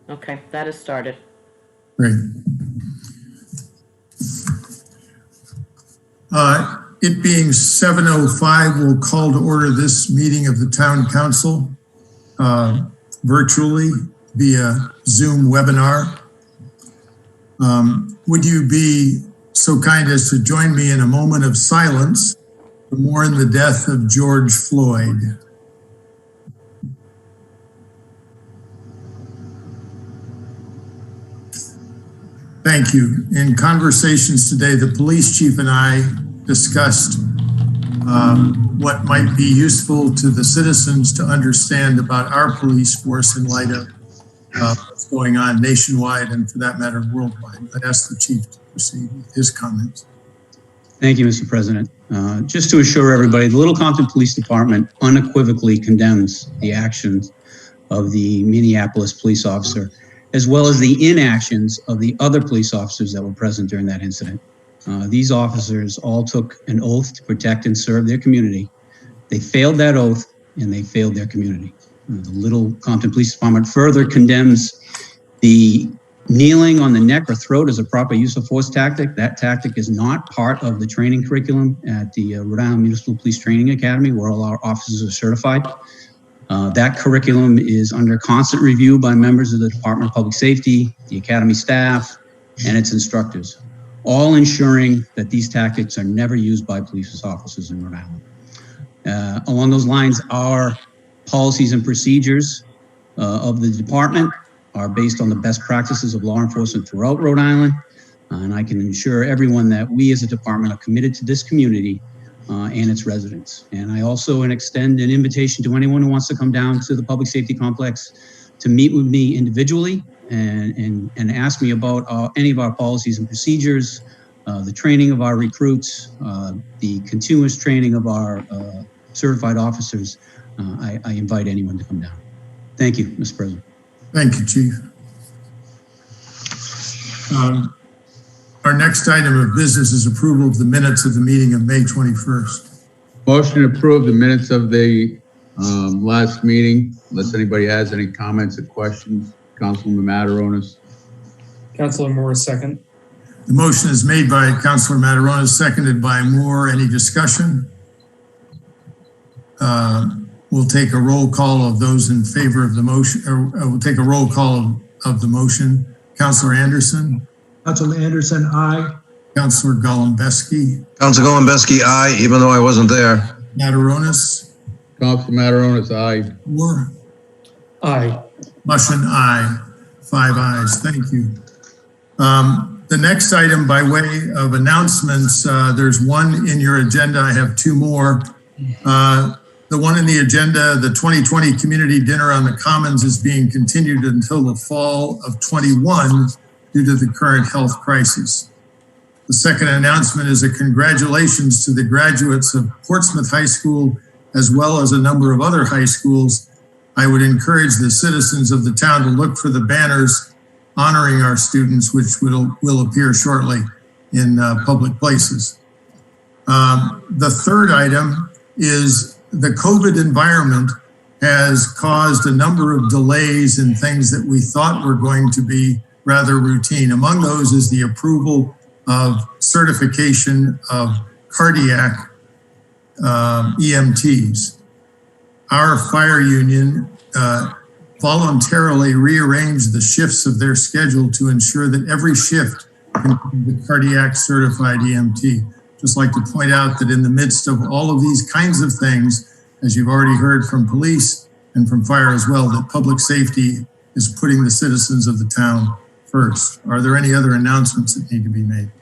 Okay, that has started. Great. It being 7:05, we'll call to order this meeting of the Town Council virtually via Zoom webinar. Would you be so kind as to join me in a moment of silence to mourn the death of George Floyd? Thank you. In conversations today, the police chief and I discussed what might be useful to the citizens to understand about our police force in light of what's going on nationwide and, for that matter, worldwide. I'd ask the chief to proceed with his comments. Thank you, Mr. President. Just to assure everybody, the Little Compton Police Department unequivocally condemns the actions of the Minneapolis police officer, as well as the inactions of the other police officers that were present during that incident. These officers all took an oath to protect and serve their community. They failed that oath and they failed their community. The Little Compton Police Department further condemns the kneeling on the neck or throat as a proper use of force tactic. That tactic is not part of the training curriculum at the Rhode Island Municipal Police Training Academy, where all our officers are certified. That curriculum is under constant review by members of the Department of Public Safety, the Academy staff, and its instructors, all ensuring that these tactics are never used by police officers in Rhode Island. Along those lines, our policies and procedures of the department are based on the best practices of law enforcement throughout Rhode Island. And I can assure everyone that we as a department are committed to this community and its residents. And I also extend an invitation to anyone who wants to come down to the public safety complex to meet with me individually and ask me about any of our policies and procedures, the training of our recruits, the continuous training of our certified officers. I invite anyone to come down. Thank you, Mr. President. Thank you, Chief. Our next item of business is approval of the minutes of the meeting of May 21st. Motion to approve the minutes of the last meeting, unless anybody has any comments or questions. Councilman Mataronis. Councilor Moore, second. The motion is made by Councilor Mataronis, seconded by Moore. Any discussion? We'll take a roll call of those in favor of the motion, or we'll take a roll call of the motion. Councilor Anderson. Councilman Anderson, aye. Councilor Golembeski. Councilor Golembeski, aye, even though I wasn't there. Mataronis. Councilman Mataronis, aye. Moore. Aye. Mushin, aye. 5 ayes. Thank you. The next item, by way of announcements, there's one in your agenda. I have two more. The one in the agenda, the 2020 Community Dinner on the Commons, is being continued until the fall of 21 due to the current health crisis. The second announcement is a congratulations to the graduates of Portsmouth High School, as well as a number of other high schools. I would encourage the citizens of the town to look for the banners honoring our students, which will appear shortly in public places. The third item is the COVID environment has caused a number of delays in things that we thought were going to be rather routine. Among those is the approval of certification of cardiac EMTs. Our fire union voluntarily rearranged the shifts of their schedule to ensure that every shift can be cardiac certified EMT. Just like to point out that in the midst of all of these kinds of things, as you've already heard from police and from fire as well, that public safety is putting the citizens of the town first. Are there any other announcements that need to be made?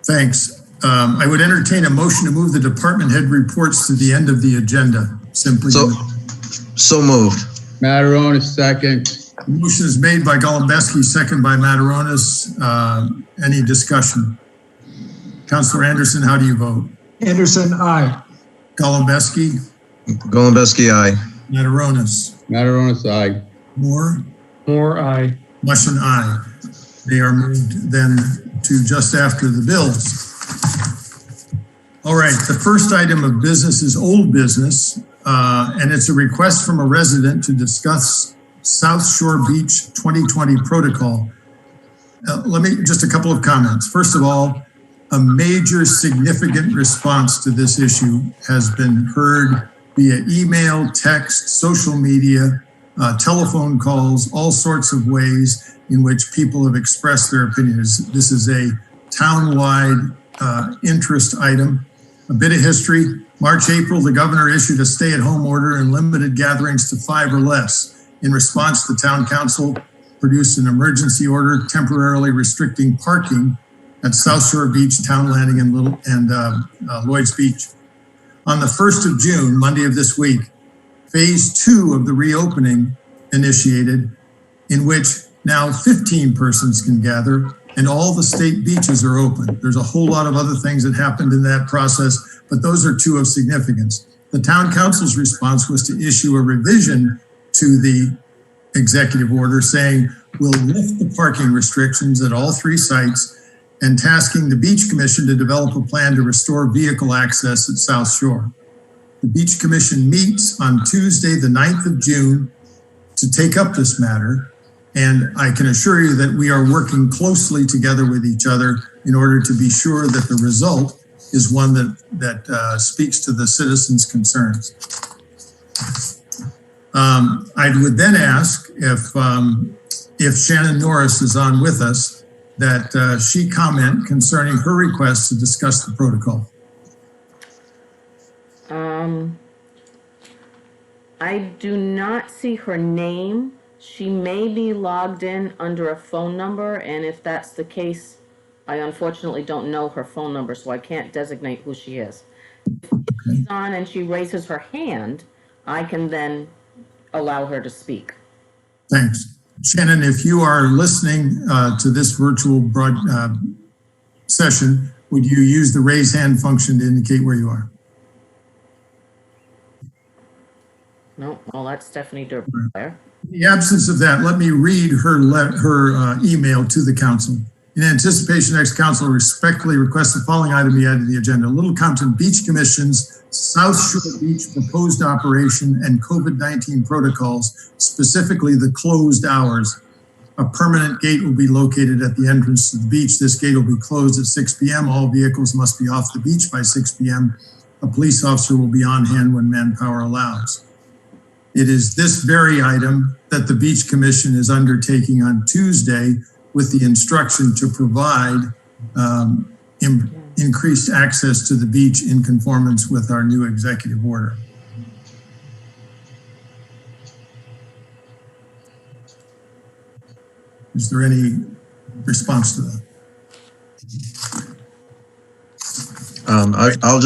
Thanks. I would entertain a motion to move the department head reports to the end of the agenda. Simply. So moved. Mataronis, second. The motion is made by Golembeski, second by Mataronis. Any discussion? Councilor Anderson, how do you vote? Anderson, aye. Golembeski? Golembeski, aye. Mataronis? Mataronis, aye. Moore? Moore, aye. Mushin, aye. They are moved then to just after the bills. All right, the first item of business is old business. and it's a request from a resident to discuss South Shore Beach 2020 protocol. Just a couple of comments. First of all, a major significant response to this issue has been heard via email, text, social media, telephone calls, all sorts of ways in which people have expressed their opinions. This is a town-wide interest item. A bit of history. March, April, the governor issued a stay-at-home order and limited gatherings to 5 or less. In response, the town council produced an emergency order temporarily restricting parking at South Shore Beach, Town Landing, and Lloyd's Beach. On the 1st of June, Monday of this week, phase 2 of the reopening initiated, in which now 15 persons can gather and all the state beaches are open. There's a whole lot of other things that happened in that process, but those are 2 of significance. The town council's response was to issue a revision to the executive order saying, we'll lift the parking restrictions at all 3 sites and tasking the Beach Commission to develop a plan to restore vehicle access at South Shore. The Beach Commission meets on Tuesday, the 9th of June to take up this matter. And I can assure you that we are working closely together with each other in order to be sure that the result is one that speaks to the citizens' concerns. I would then ask if Shannon Norris is on with us, that she comment concerning her request to discuss the protocol. I do not see her name. She may be logged in under a phone number, and if that's the case, I unfortunately don't know her phone number, so I can't designate who she is. If she's on and she raises her hand, I can then allow her to speak. Thanks. Shannon, if you are listening to this virtual session, would you use the raise hand function to indicate where you are? No, well, that's Stephanie Durbair. In the absence of that, let me read her email to the council. In anticipation, next council respectfully requests the following item be added to the agenda. Little Compton Beach Commission's South Shore Beach proposed operation and COVID-19 protocols, specifically the closed hours. A permanent gate will be located at the entrance to the beach. This gate will be closed at 6 p.m. All vehicles must be off the beach by 6 p.m. A police officer will be on hand when manpower allows. It is this very item that the Beach Commission is undertaking on Tuesday with the instruction to provide increased access to the beach in conformance with our new executive order. Is there any response to that? I'll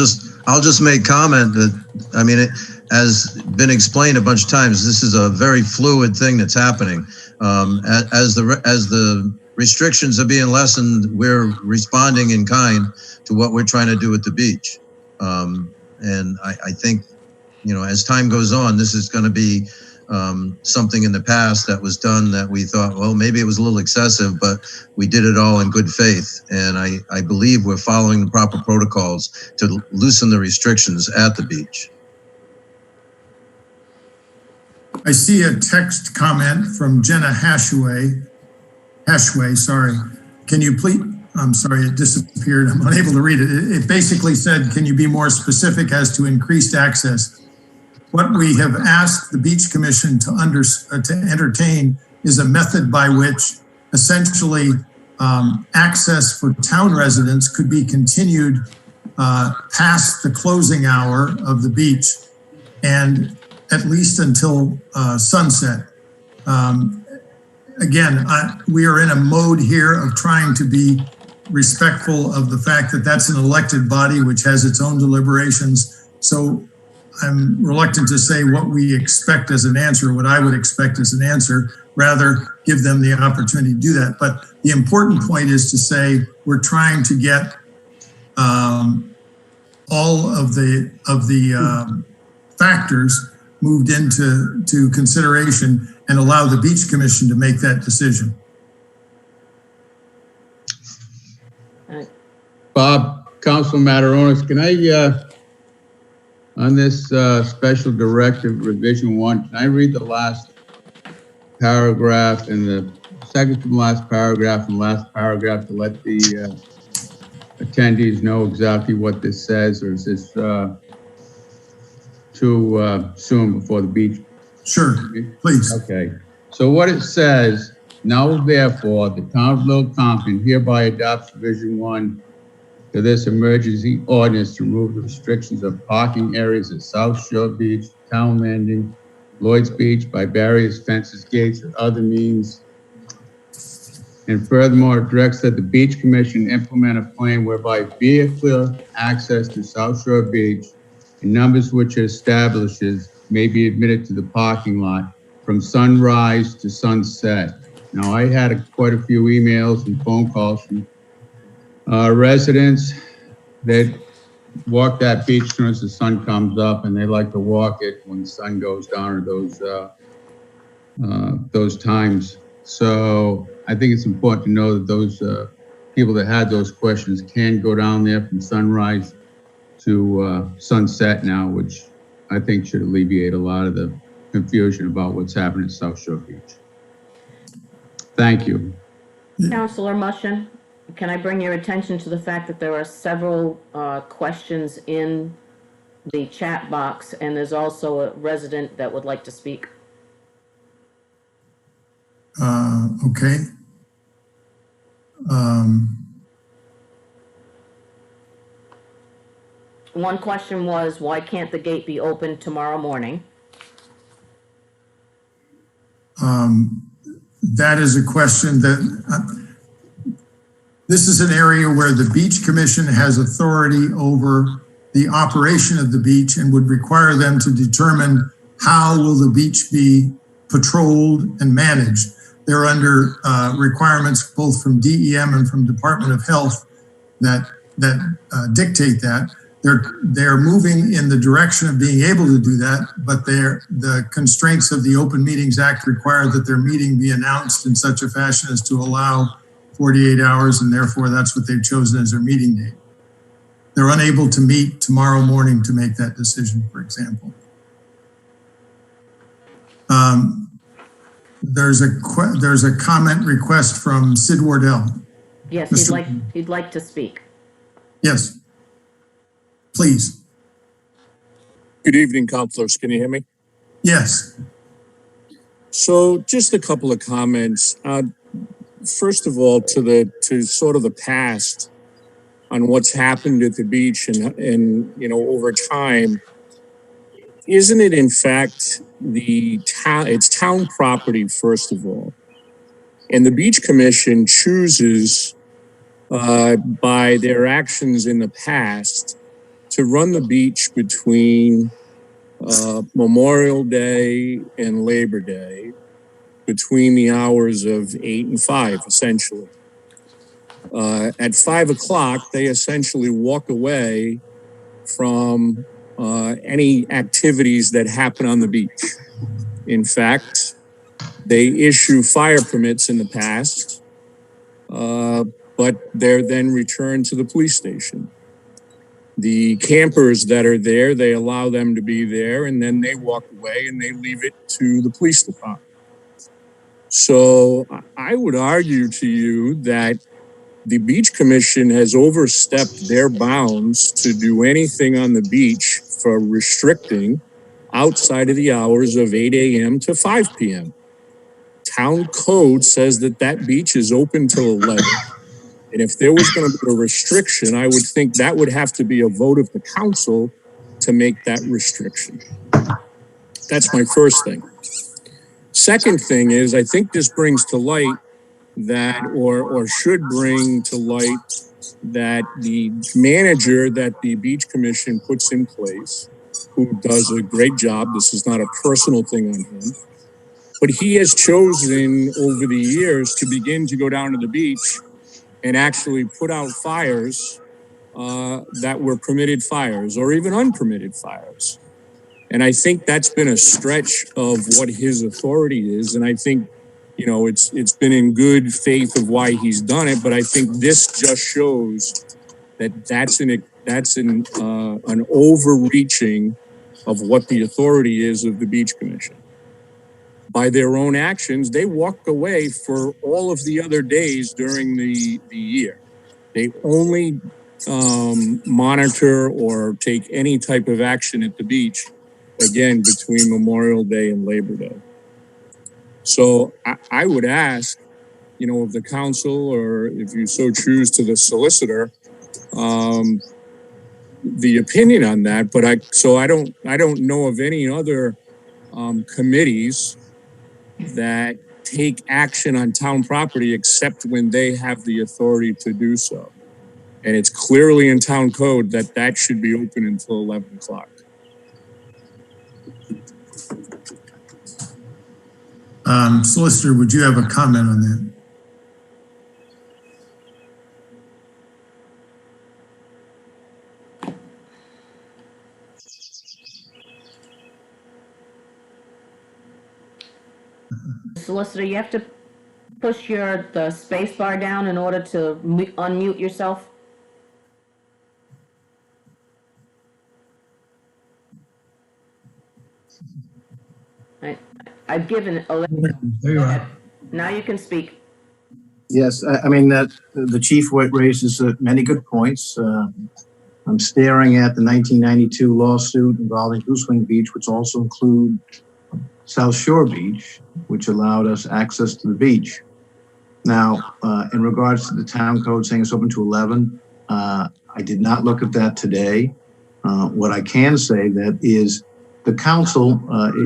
just make comment that, I mean, it has been explained a bunch of times. This is a very fluid thing that's happening. As the restrictions are being lessened, we're responding in kind to what we're trying to do at the beach. And I think, you know, as time goes on, this is going to be something in the past that was done that we thought, well, maybe it was a little excessive, but we did it all in good faith. And I believe we're following the proper protocols to loosen the restrictions at the beach. I see a text comment from Jenna Hashway, sorry. Can you please, I'm sorry, it disappeared. I'm unable to read it. It basically said, can you be more specific as to increased access? What we have asked the Beach Commission to entertain is a method by which essentially access for town residents could be continued past the closing hour of the beach and at least until sunset. Again, we are in a mode here of trying to be respectful of the fact that that's an elected body which has its own deliberations. So I'm reluctant to say what we expect as an answer, what I would expect as an answer, rather give them the opportunity to do that. But the important point is to say we're trying to get all of the factors moved into consideration and allow the Beach Commission to make that decision. Bob, Councilman Mataronis, can On this special directive revision 1, can I read the last paragraph and the second from last paragraph and last paragraph to let the attendees know exactly what this says, or is this too soon before the beach? Sure, please. Okay. So what it says, now therefore, the town of Little Compton hereby adopts Division 1 to this emergency ordinance to remove the restrictions of parking areas at South Shore Beach, Town Landing, Lloyd's Beach by barriers, fences, gates, or other means. And furthermore, it directs that the Beach Commission implement a plan whereby vehicular access to South Shore Beach in numbers which it establishes may be admitted to the parking lot from sunrise to sunset. Now, I had quite a few emails and phone calls from residents that walk that beach as soon as the sun comes up, and they like to walk it when the sun goes down at those times. So I think it's important to know that those people that had those questions can go down there from sunrise to sunset now, which I think should alleviate a lot of the confusion about what's happening at South Shore Beach. Thank you. Councilor Mushin, can I bring your attention to the fact that there are several questions in the chat box, and there's also a resident that would like to speak. Okay. One question was, why can't the gate be open tomorrow morning? That is a question that, this is an area where the Beach Commission has authority over the operation of the beach and would require them to determine how will the beach be patrolled and managed. They're under requirements both from DEM and from Department of Health that dictate that. They're moving in the direction of being able to do that, but the constraints of the Open Meetings Act require that their meeting be announced in such a fashion as to allow 48 hours, and therefore that's what they've chosen as their meeting date. They're unable to meet tomorrow morning to make that decision, for example. There's a comment request from Sid Wardell. Yes, he'd like to speak. Yes. Please. Good evening, councilors. Can you hear me? Yes. So just a couple of comments. First of all, to sort of the past on what's happened at the beach and you know, over time, isn't it in fact it's town property, first of all, and the Beach Commission chooses by their actions in the past to run the beach between Memorial Day and Labor Day, between the hours of 8 and 5, essentially. At 5 o'clock, they essentially walk away from any activities that happen on the beach. In fact, they issue fire permits in the past, but they're then returned to the police station. The campers that are there, they allow them to be there, and then they walk away and they leave it to the police department. So I would argue to you that the Beach Commission has overstepped their bounds to do anything on the beach for restricting outside of the hours of 8 a.m. to 5 p.m. Town code says that that beach is open till 11. And if there was going to be a restriction, I would think that would have to be a vote of the council to make that restriction. That's my first thing. Second thing is, I think this brings to light that, or should bring to light, that the manager that the Beach Commission puts in place, who does a great job, this is not a personal thing on him, but he has chosen over the years to begin to go down to the beach and actually put out fires that were permitted fires or even unpermitted fires. And I think that's been a stretch of what his authority is. And I think, you know, it's been in good faith of why he's done it. But I think this just shows that that's an overreaching of what the authority is of the Beach Commission. By their own actions, they walked away for all of the other days during the year. They only monitor or take any type of action at the beach, again, between Memorial Day and Labor Day. So I would ask, you know, of the council, or if you so choose to the solicitor, the opinion on that. But I don't know of any other committees that take action on town property except when they have the authority to do so. And it's clearly in town code that that should be open until 11 o'clock. Solicitor, would you have a comment on that? Solicitor, you have to push the space bar down in order to unmute yourself. I've given There you are. Now you can speak. Yes, I mean, that the chief raises many good points. I'm staring at the 1992 lawsuit involving Goosewing Beach, which also include South Shore Beach, which allowed us access to the beach. Now, in regards to the town code saying it's open to 11, I did not look at that today. What I can say that is the council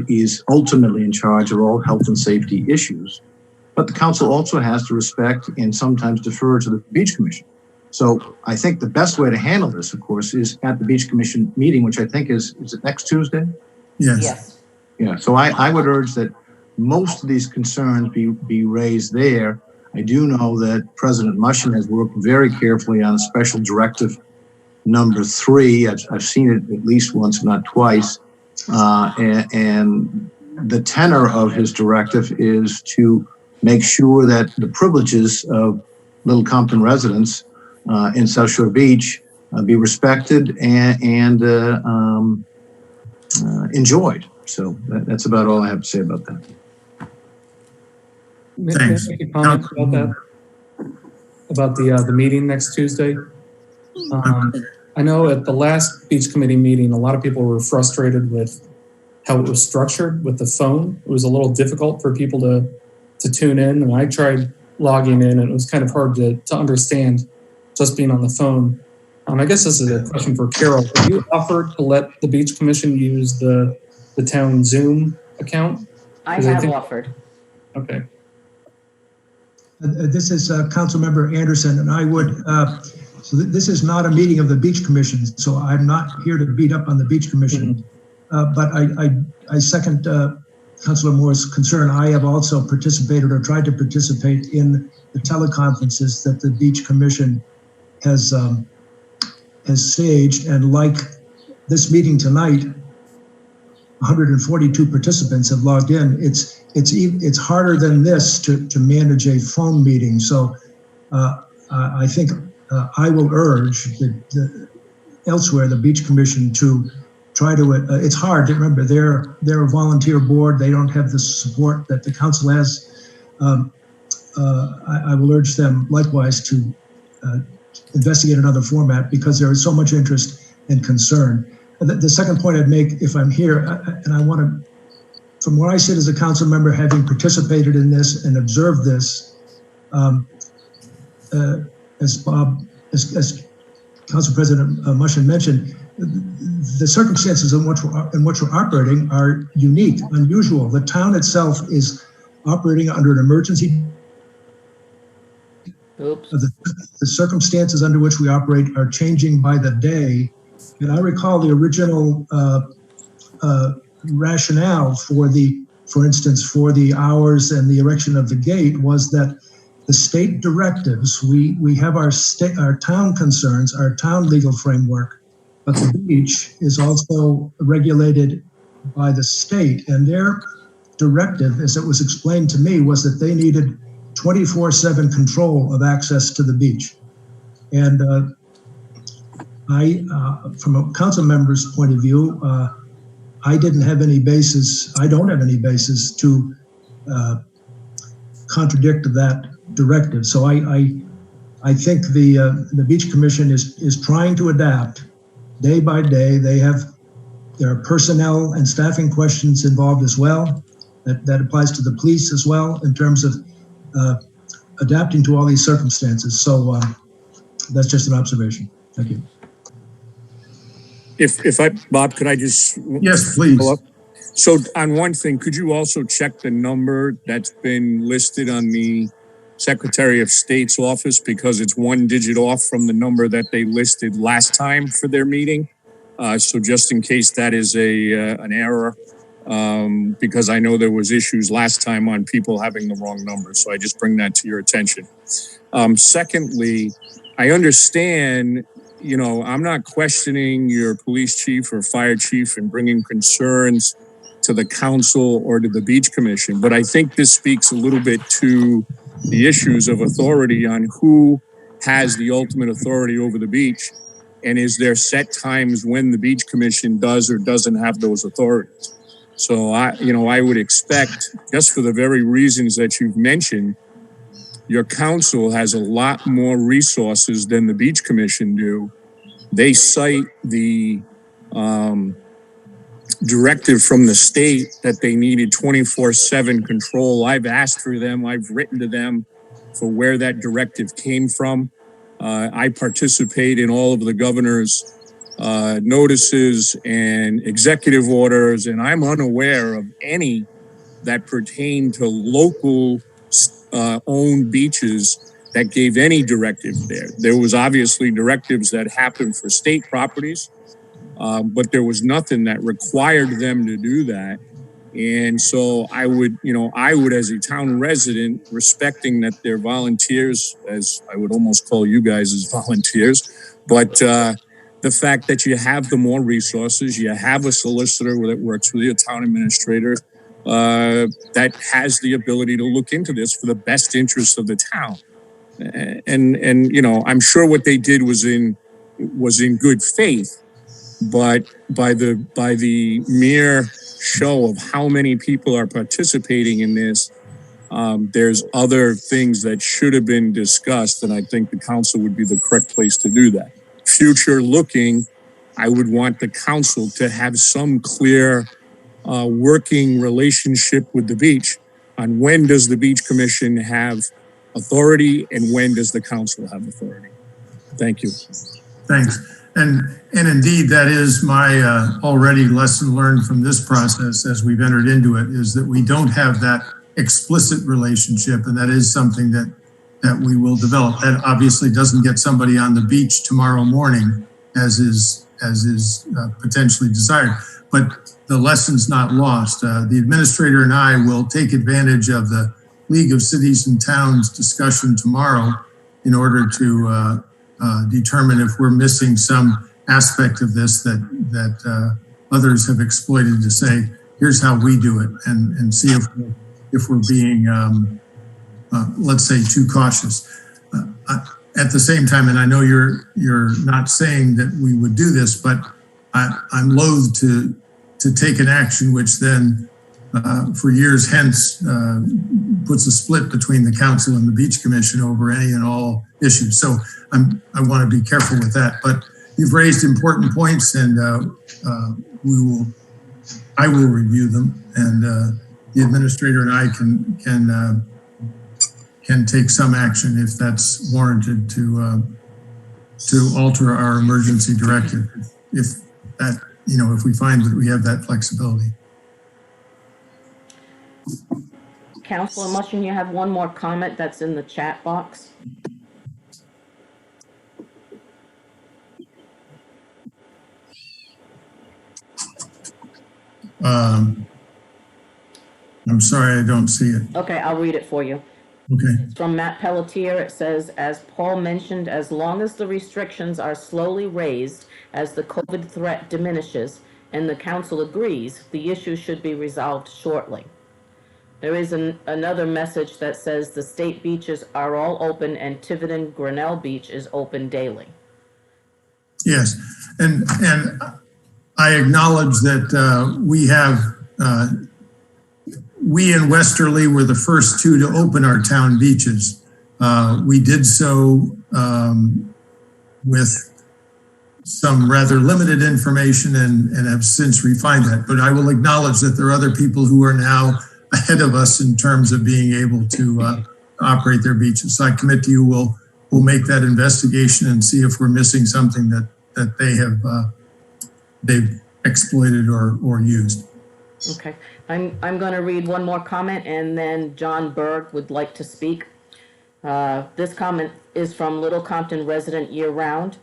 is ultimately in charge of all health and safety issues, but the council also has to respect and sometimes defer to the Beach Commission. So I think the best way to handle this, of course, is at the Beach Commission meeting, which I think is it next Tuesday? Yes. Yeah, so I would urge that most of these concerns be raised there. I do know that President Mushin has worked very carefully on special directive number 3. I've seen it at least once, if not twice. And the tenor of his directive is to make sure that the privileges of Little Compton residents in South Shore Beach be respected and enjoyed. So that's about all I have to say about that. Thanks. May I make a comment about that? About the meeting next Tuesday? I know at the last beach committee meeting, a lot of people were frustrated with how it was structured with the phone. It was a little difficult for people to tune in, and I tried logging in, and it was kind of hard to understand just being on the phone. I guess this is a question for Carol. Have you offered to let the Beach Commission use the town Zoom account? I have offered. Okay. This is Councilmember Anderson, and I would, so this is not a meeting of the Beach Commission, so I'm not here to beat up on the Beach Commission. But I second Councilor Moore's concern. I have also participated or tried to participate in the teleconferences that the Beach Commission has staged, and like this meeting tonight, 142 participants have logged in. It's harder than this to manage a phone meeting. So I think I will urge elsewhere the Beach Commission to try to. It's hard to remember they're a volunteer board. They don't have the support that the council has. I will urge them likewise to investigate another format because there is so much interest and concern. The second point I'd make, if I'm here, and I want to, from where I sit as a council member, having participated in this and observed this, as Council President Mushin mentioned, the circumstances in which we're operating are unique, unusual. The town itself is operating under an emergency. Oops. The circumstances under which we operate are changing by the day. And I recall the original rationale for instance, for the hours and the erection of the gate was that the state directives, we have our town concerns, our town legal framework, but the beach is also regulated by the state. And their directive, as it was explained to me, was that they needed 24/7 control of access to the beach. And I, from a council member's point of view, I didn't have any basis, I don't have any basis to contradict that directive. So I think the Beach Commission is trying to adapt day by day. There are personnel and staffing questions involved as well. That applies to the police as well in terms of adapting to all these circumstances. So that's just an observation. Thank you. Bob, could I just? Yes, please. So on one thing, could you also check the number that's been listed on the Secretary of State's office, because it's one digit off from the number that they listed last time for their meeting? So just in case that is an error, because I know there was issues last time on people having the wrong number. So I just bring that to your attention. Secondly, I understand, you know, I'm not questioning your police chief or fire chief and bringing concerns to the council or to the Beach Commission, but I think this speaks a little bit to the issues of authority on who has the ultimate authority over the beach, and is there set times when the Beach Commission does or doesn't have those authorities. So I would expect, just for the very reasons that you've mentioned, your council has a lot more resources than the Beach Commission do. They cite the directive from the state that they needed 24/7 control. I've asked for them, I've written to them for where that directive came from. I participate in all of the governor's notices and executive orders, and I'm unaware of any that pertain to local owned beaches that gave any directive there. There was obviously directives that happened for state properties, but there was nothing that required them to do that. And so I would, as a town resident, respecting that they're volunteers, as I would almost call you guys as volunteers, but the fact that you have the more resources, you have a solicitor that works with your town administrator that has the ability to look into this for the best interest of the town. And I'm sure what they did was in good faith, but by the mere show of how many people are participating in this, there's other things that should have been discussed, and I think the council would be the correct place to do that. Future looking, I would want the council to have some clear working relationship with the beach on when does the Beach Commission have authority and when does the council have authority. Thank you. Thanks. And indeed, that is my already lesson learned from this process as we've entered into it, is that we don't have that explicit relationship, and that is something that we will develop. That obviously doesn't get somebody on the beach tomorrow morning, as is potentially desired. But the lesson's not lost. The administrator and I will take advantage of the League of Cities and Towns discussion tomorrow in order to determine if we're missing some aspect of this that others have exploited, to say, here's how we do it, and see if we're being, let's say, too cautious. At the same time, and I know you're not saying that we would do this, but I'm loath to take an action which then for years hence puts a split between the council and the Beach Commission over any and all issues. So I want to be careful with that. But you've raised important points, and I will review them, and the administrator and I can take some action if that's warranted to alter our emergency directive, if that, if we find that we have that flexibility. Councilor Mushing, you have one more comment that's in the chat box. I'm sorry, I don't see it. Okay, I'll read it for you. Okay. It's from Matt Pelletier. It says, as Paul mentioned, as long as the restrictions are slowly raised as the COVID threat diminishes and the council agrees, the issue should be resolved shortly. There is another message that says the state beaches are all open and Tiverton Grinnell Beach is open daily. Yes, and I acknowledge that we in Westerly were the first two to open our town beaches. We did so with some rather limited information and have since refined that. But I will acknowledge that there are other people who are now ahead of us in terms of being able to operate their beaches. So I commit to you, we'll make that investigation and see if we're missing something that they've exploited or used. Okay, I'm going to read one more comment, and then John Berg would like to speak. This comment is from Little Compton resident year-round.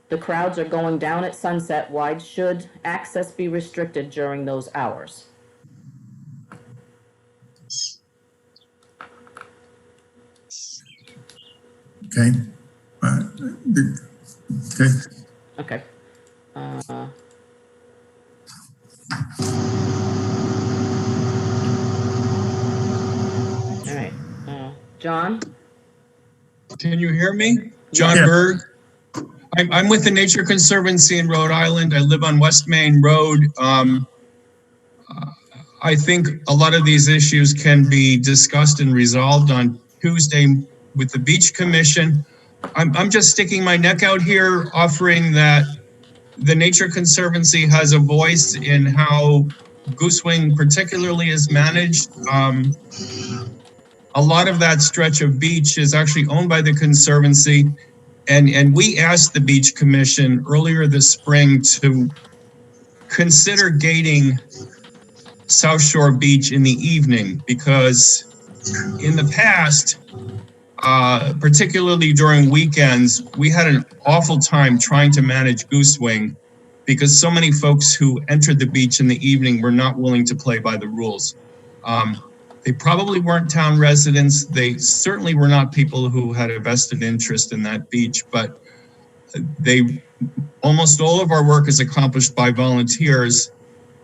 The crowds are going down at sunset. Why should access be restricted during those hours? Okay. Okay. Okay. All right. John? Can you hear me? John Yeah. Berg. I'm with the Nature Conservancy in Rhode Island. I live on West Main Road. I think a lot of these issues can be discussed and resolved on Tuesday with the Beach Commission. I'm just sticking my neck out here, offering that the Nature Conservancy has a voice in how Goosewing particularly is managed. A lot of that stretch of beach is actually owned by the Conservancy. And we asked the Beach Commission earlier this spring to consider gating South Shore Beach in the evening, because in the past, particularly during weekends, we had an awful time trying to manage Goosewing because so many folks who entered the beach in the evening were not willing to play by the rules. They probably weren't town residents. They certainly were not people who had a vested interest in that beach, but almost all of our work is accomplished by volunteers.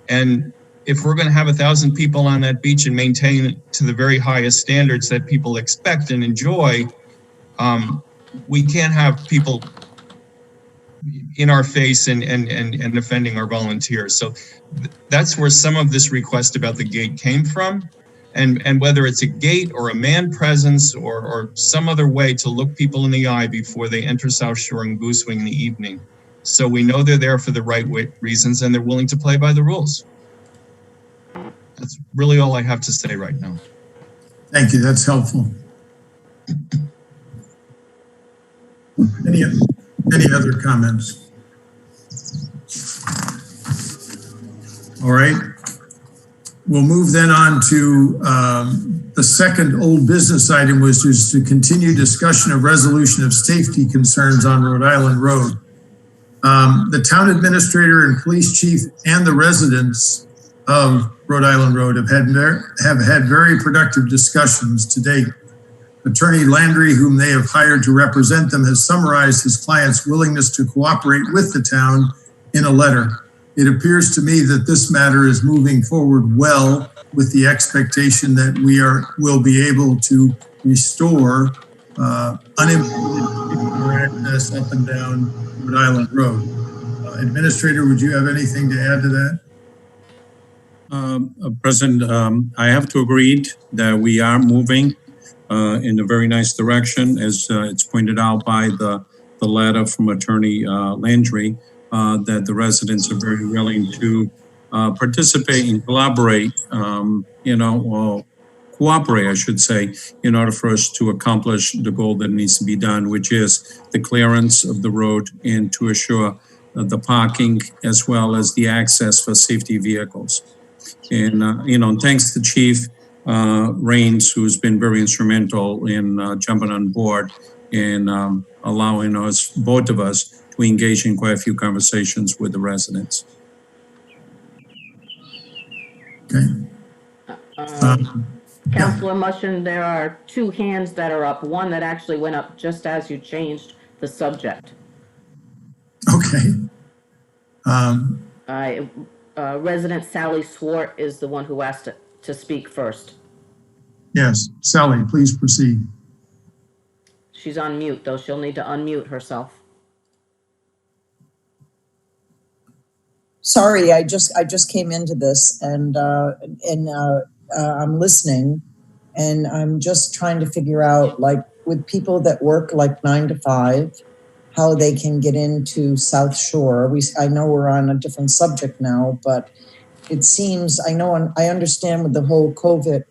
And if we're going to have 1,000 people on that beach and maintain it to the very highest standards that people expect and enjoy, we can't have people in our face and offending our volunteers. So that's where some of this request about the gate came from. And whether it's a gate or a manned presence or some other way to look people in the eye before they enter South Shore and Goosewing in the evening. So we know they're there for the right reasons and they're willing to play by the rules. That's really all I have to say right now. Thank you. That's helpful. Any other comments? All right. We'll move then on to the second old business item, which is to continue discussion of resolution of safety concerns on Rhode Island Road. The town administrator and police chief and the residents of Rhode Island Road have had very productive discussions to date. Attorney Landry, whom they have hired to represent them, has summarized his client's willingness to cooperate with the town in a letter. It appears to me that this matter is moving forward well, with the expectation that will be able to restore unimpeded access up and down Rhode Island Road. Administrator, would you have anything to add to that? President, I have to agree that we are moving in a very nice direction, as it's pointed out by the letter from Attorney Landry, that the residents are very willing to participate and collaborate, cooperate, I should say, in order for us to accomplish the goal that needs to be done, which is the clearance of the road and to assure the parking as well as the access for safety vehicles. And, thanks to Chief Rains, who's been very instrumental in jumping on board and allowing us, both of us, to engage in quite a few conversations with the residents. Okay. Councilor Mushin, there are two hands that are up. One that actually went up just as you changed the subject. Okay. Resident Sally Swart is the one who asked to speak first. Yes, Sally, please proceed. She's on mute, though. She'll need to unmute herself. Sorry, I just came into this and I'm listening, and I'm just trying to figure out, like, with people that work like 9 to 5, how they can get into South Shore. I know we're on a different subject now, but it seems, I understand with the whole COVID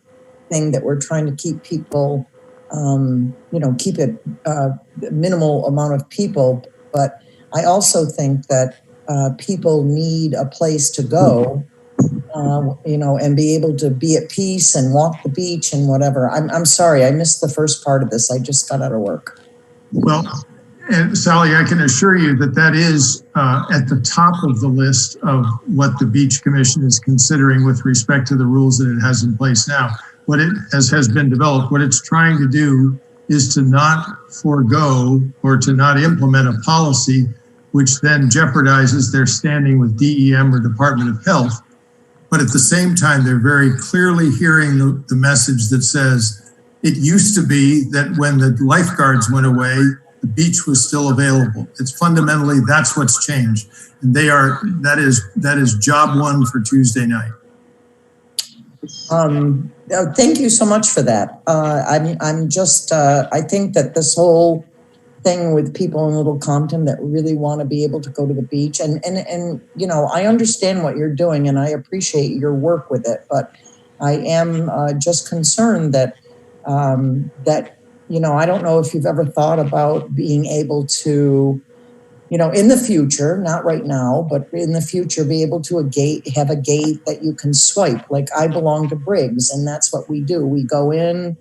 thing that we're trying to keep people, keep it minimal amount of people. But I also think that people need a place to go, and be able to be at peace and walk the beach and whatever. I'm sorry, I missed the first part of this. I just got out of work. Well, and Sally, I can assure you that that is at the top of the list of what the Beach Commission is considering with respect to the rules that it has in place now. What it has been developed, what it's trying to do is to not forego or to not implement a policy which then jeopardizes their standing with DEM or Department of Health. But at the same time, they're very clearly hearing the message that says it used to be that when the lifeguards went away, the beach was still available. It's fundamentally, that's what's changed. And that is job one for Tuesday night. Thank you so much for that. I'm just, I think that this whole thing with people in Little Compton that really want to be able to go to the beach, and I understand what you're doing and I appreciate your work with it, but I am just concerned that I don't know if you've ever thought about being able to, in the future, not right now, but in the future, be able to have a gate that you can swipe. Like, I belong to Briggs, and that's what we do. We go in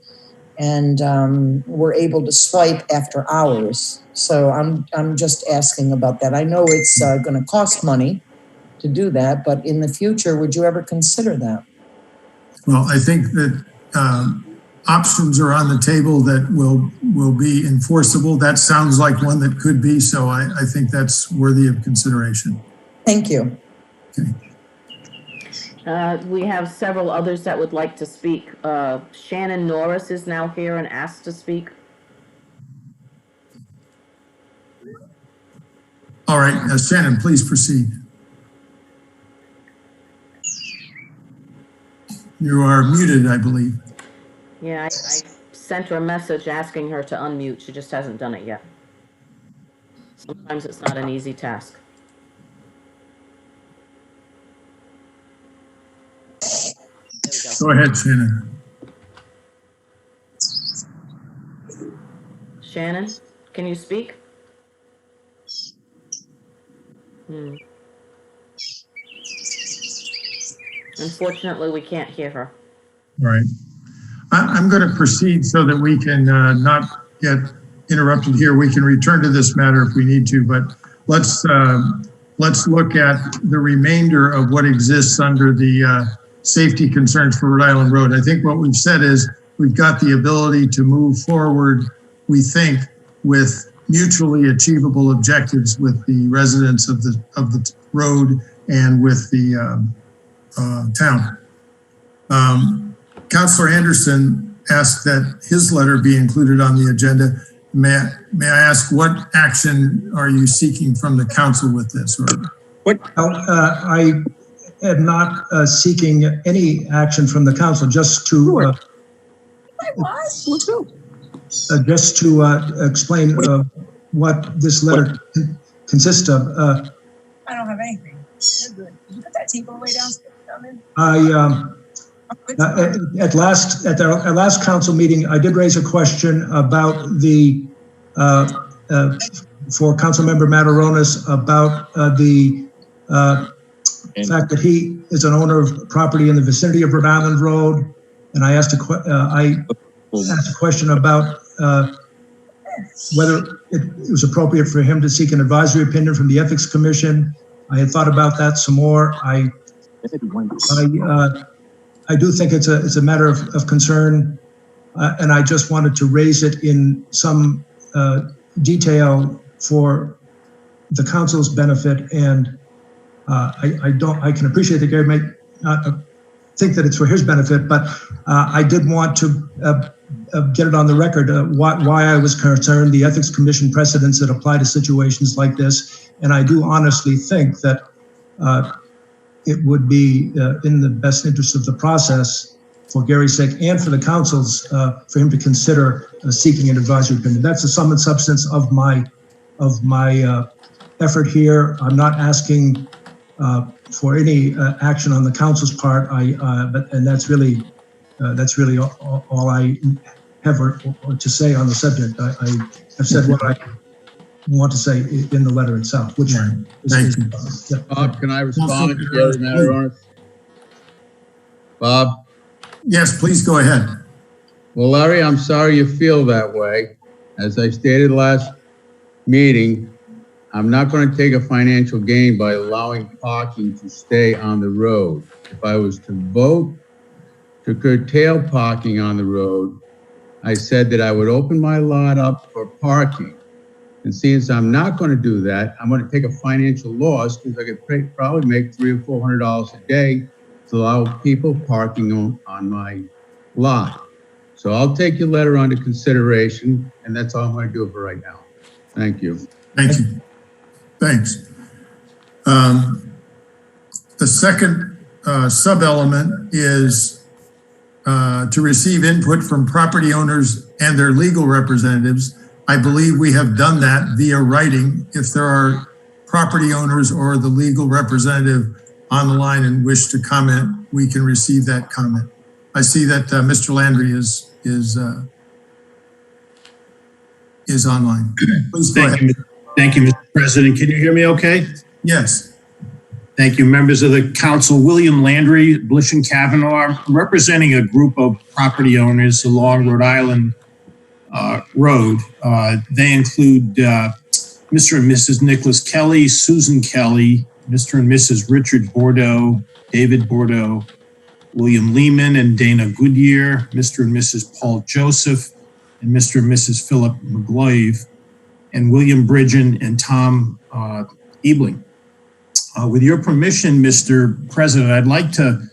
and we're able to swipe after hours. So I'm just asking about that. I know it's going to cost money to do that, but in the future, would you ever consider that? Well, I think that options are on the table that will be enforceable. That sounds like one that could be, so I think that's worthy of consideration. Thank you. Okay. We have several others that would like to speak. Shannon Norris is now here and asked to speak. All right, Shannon, please proceed. You are muted, I believe. Yeah, I sent her a message asking her to unmute. She just hasn't done it yet. Sometimes it's not an easy task. There we go. Go ahead, Shannon. Shannon, can you speak? Unfortunately, we can't hear her. All right. I'm going to proceed so that we can not get interrupted here. We can return to this matter if we need to, but let's look at the remainder of what exists under the safety concerns for Rhode Island Road. I think what we've said is we've got the ability to move forward, we think, with mutually achievable objectives with the residents of the road and with the town. Councilor Anderson asked that his letter be included on the agenda. May I ask, what action are you seeking from the council with this? I am not seeking any action from the council, just to explain what this letter consists of. I don't have anything. You're good. Did you put that tape all the way down there? At our last council meeting, I did raise a question about for Councilmember Mataronis about the fact that he is an owner of property in the vicinity of Rhode Island Road, and I asked a question about whether it was appropriate for him to seek an advisory opinion from the Ethics Commission. I had thought about that some more. I do think it's a matter of concern, and I just wanted to raise it in some detail for the council's benefit. And I can appreciate that Gary may not think that it's for his benefit, but I did want to get it on the record why I was concerned, the Ethics Commission precedents that apply to situations like this. And I do honestly think that it would be in the best interest of the process for Gary's sake and for the council's, for him to consider seeking an advisory opinion. That's the sum and substance of my effort here. I'm not asking for any action on the council's part. And that's really all I have or to say on the subject. I have said what I want to say in the letter itself. Which Thank you. Bob, can I respond to Gary Mataronis? Bob? Yes, please go ahead. Well, Larry, I'm sorry you feel that way. As I stated last meeting, I'm not going to take a financial gain by allowing parking to stay on the road. If I was to vote to curtail parking on the road, I said that I would open my lot up for parking. And since I'm not going to do that, I'm going to take a financial loss because I could probably make $300 or $400 a day to allow people parking on my lot. So I'll take your letter under consideration, and that's all I'm going to do for right now. Thank you. Thank you. Thanks. The second sub-element is to receive input from property owners and their legal representatives. I believe we have done that via writing. If there are property owners or the legal representative on the line and wish to comment, we can receive that comment. I see that Mr. Landry is online. Please go ahead. Thank you, Mr. President. Can you hear me okay? Yes. Thank you, members of the council. William Landry, Blish and Kavanaugh, representing a group of property owners along Rhode Island Road. They include Mr. and Mrs. Nicholas Kelly, Susan Kelly, Mr. and Mrs. Richard Bordeaux, David Bordeaux, William Lehman and Dana Goodyear, Mr. and Mrs. Paul Joseph, and Mr. and Mrs. Philip McGloive, and William Bridgen and Tom Ebling. With your permission, Mr. President, I'd like to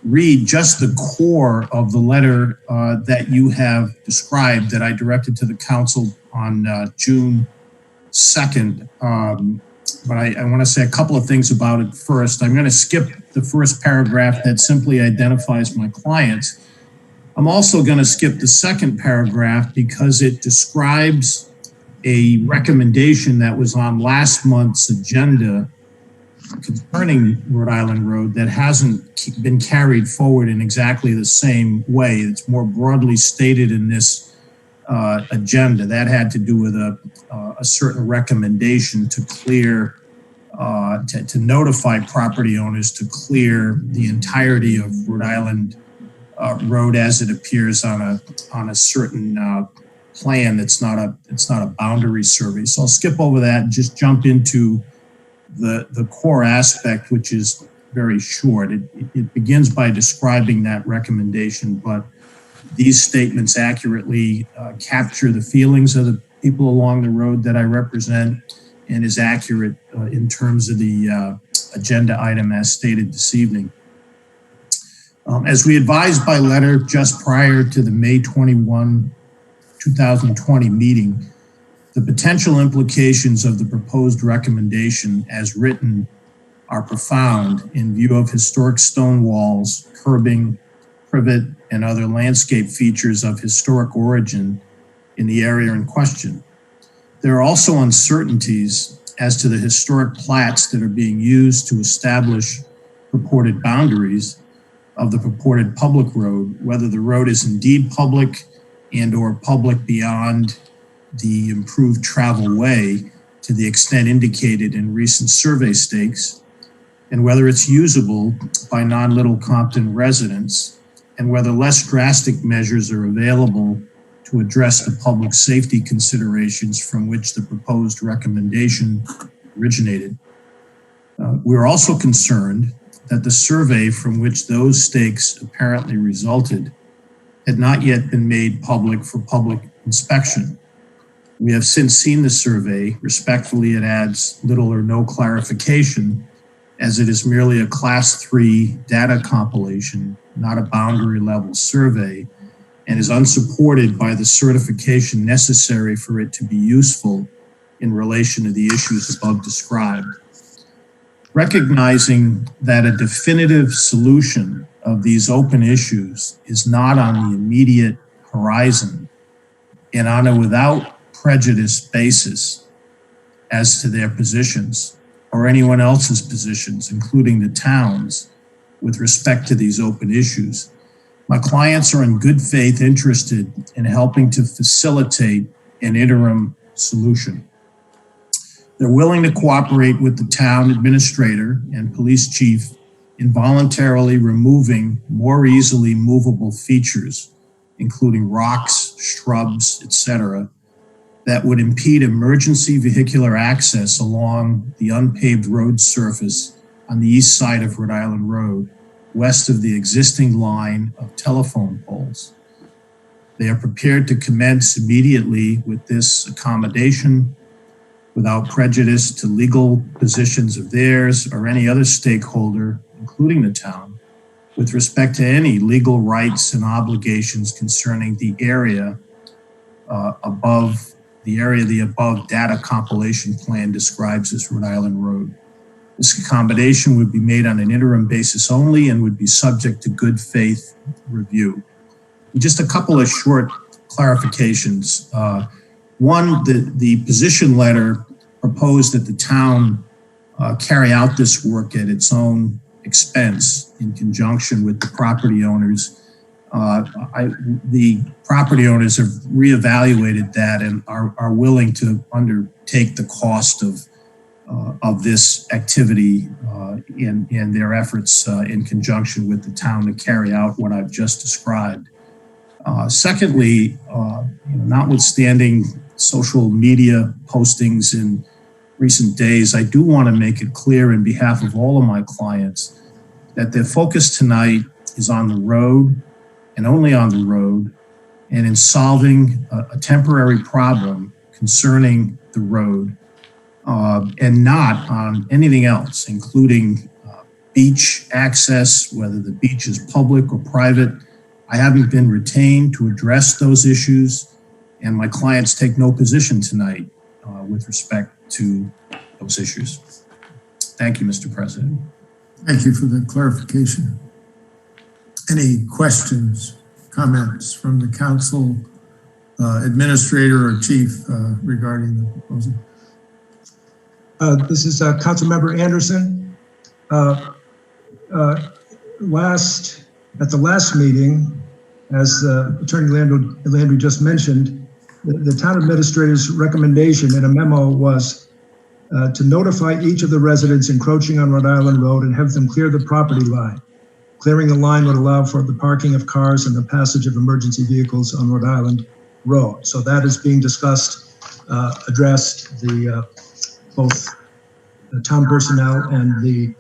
read just the core of the letter that you have described that I directed to the council on June 2nd. But I want to say a couple of things about it first. I'm going to skip the first paragraph that simply identifies my clients. I'm also going to skip the second paragraph because it describes a recommendation that was on last month's agenda concerning Rhode Island Road that hasn't been carried forward in exactly the same way. It's more broadly stated in this agenda. That had to do with a certain recommendation to clear, to notify property owners to clear the entirety of Rhode Island Road as it appears on a certain plan that's not a boundary survey. So I'll skip over that and just jump into the core aspect, which is very short. It begins by describing that recommendation, but these statements accurately capture the feelings of the people along the road that I represent and is accurate in terms of the agenda item as stated this evening. As we advised by letter just prior to the May 21, 2020 meeting, the potential implications of the proposed recommendation as written are profound in view of historic stone walls, curbing, privet, and other landscape features of historic origin in the area in question. There are also uncertainties as to the historic plats that are being used to establish purported boundaries of the purported public road, whether the road is indeed public and or public beyond the improved travel way to the extent indicated in recent survey stakes, and whether it's usable by non-Little Compton residents, and whether less drastic measures are available to address the public safety considerations from which the proposed recommendation originated. We're also concerned that the survey from which those stakes apparently resulted had not yet been made public for public inspection. We have since seen the survey. Respectfully, it adds little or no clarification, as it is merely a class 3 data compilation, not a boundary level survey, and is unsupported by the certification necessary for it to be useful in relation to the issues above described. recognizing that a definitive solution of these open issues is not on the immediate horizon and on a without prejudice basis as to their positions or anyone else's positions, including the town's, with respect to these open issues. My clients are in good faith interested in helping to facilitate an interim solution. They're willing to cooperate with the town administrator and police chief in voluntarily removing more easily movable features, including rocks, shrubs, etc., that would impede emergency vehicular access along the unpaved road surface on the east side of Rhode Island Road, west of the existing line of telephone poles. They are prepared to commence immediately with this accommodation without prejudice to legal positions of theirs or any other stakeholder, including the town, with respect to any legal rights and obligations concerning the area above the above data compilation plan describes as Rhode Island Road. This accommodation would be made on an interim basis only and would be subject to good faith review. Just a couple of short clarifications. One, the position letter proposed that the town carry out this work at its own expense in conjunction with the property owners. The property owners have reevaluated that and are willing to undertake the cost of this activity in their efforts in conjunction with the town to carry out what I've just described. Secondly, notwithstanding social media postings in recent days, I do want to make it clear in behalf of all of my clients that their focus tonight is on the road and only on the road, and in solving a temporary problem concerning the road, and not on anything else, including beach access, whether the beach is public or private. I haven't been retained to address those issues, and my clients take no position tonight with respect to those issues. Thank you, Mr. President. Thank you for the clarification. Any questions, comments from the council, administrator or chief regarding the proposal? This is Councilmember Anderson. At the last meeting, as Attorney Landry just mentioned, the town administrator's recommendation in a memo was to notify each of the residents encroaching on Rhode Island Road and have them clear the property line. Clearing the line would allow for the parking of cars and the passage of emergency vehicles on Rhode Island Road. So that is being discussed, addressed. Both the town personnel and the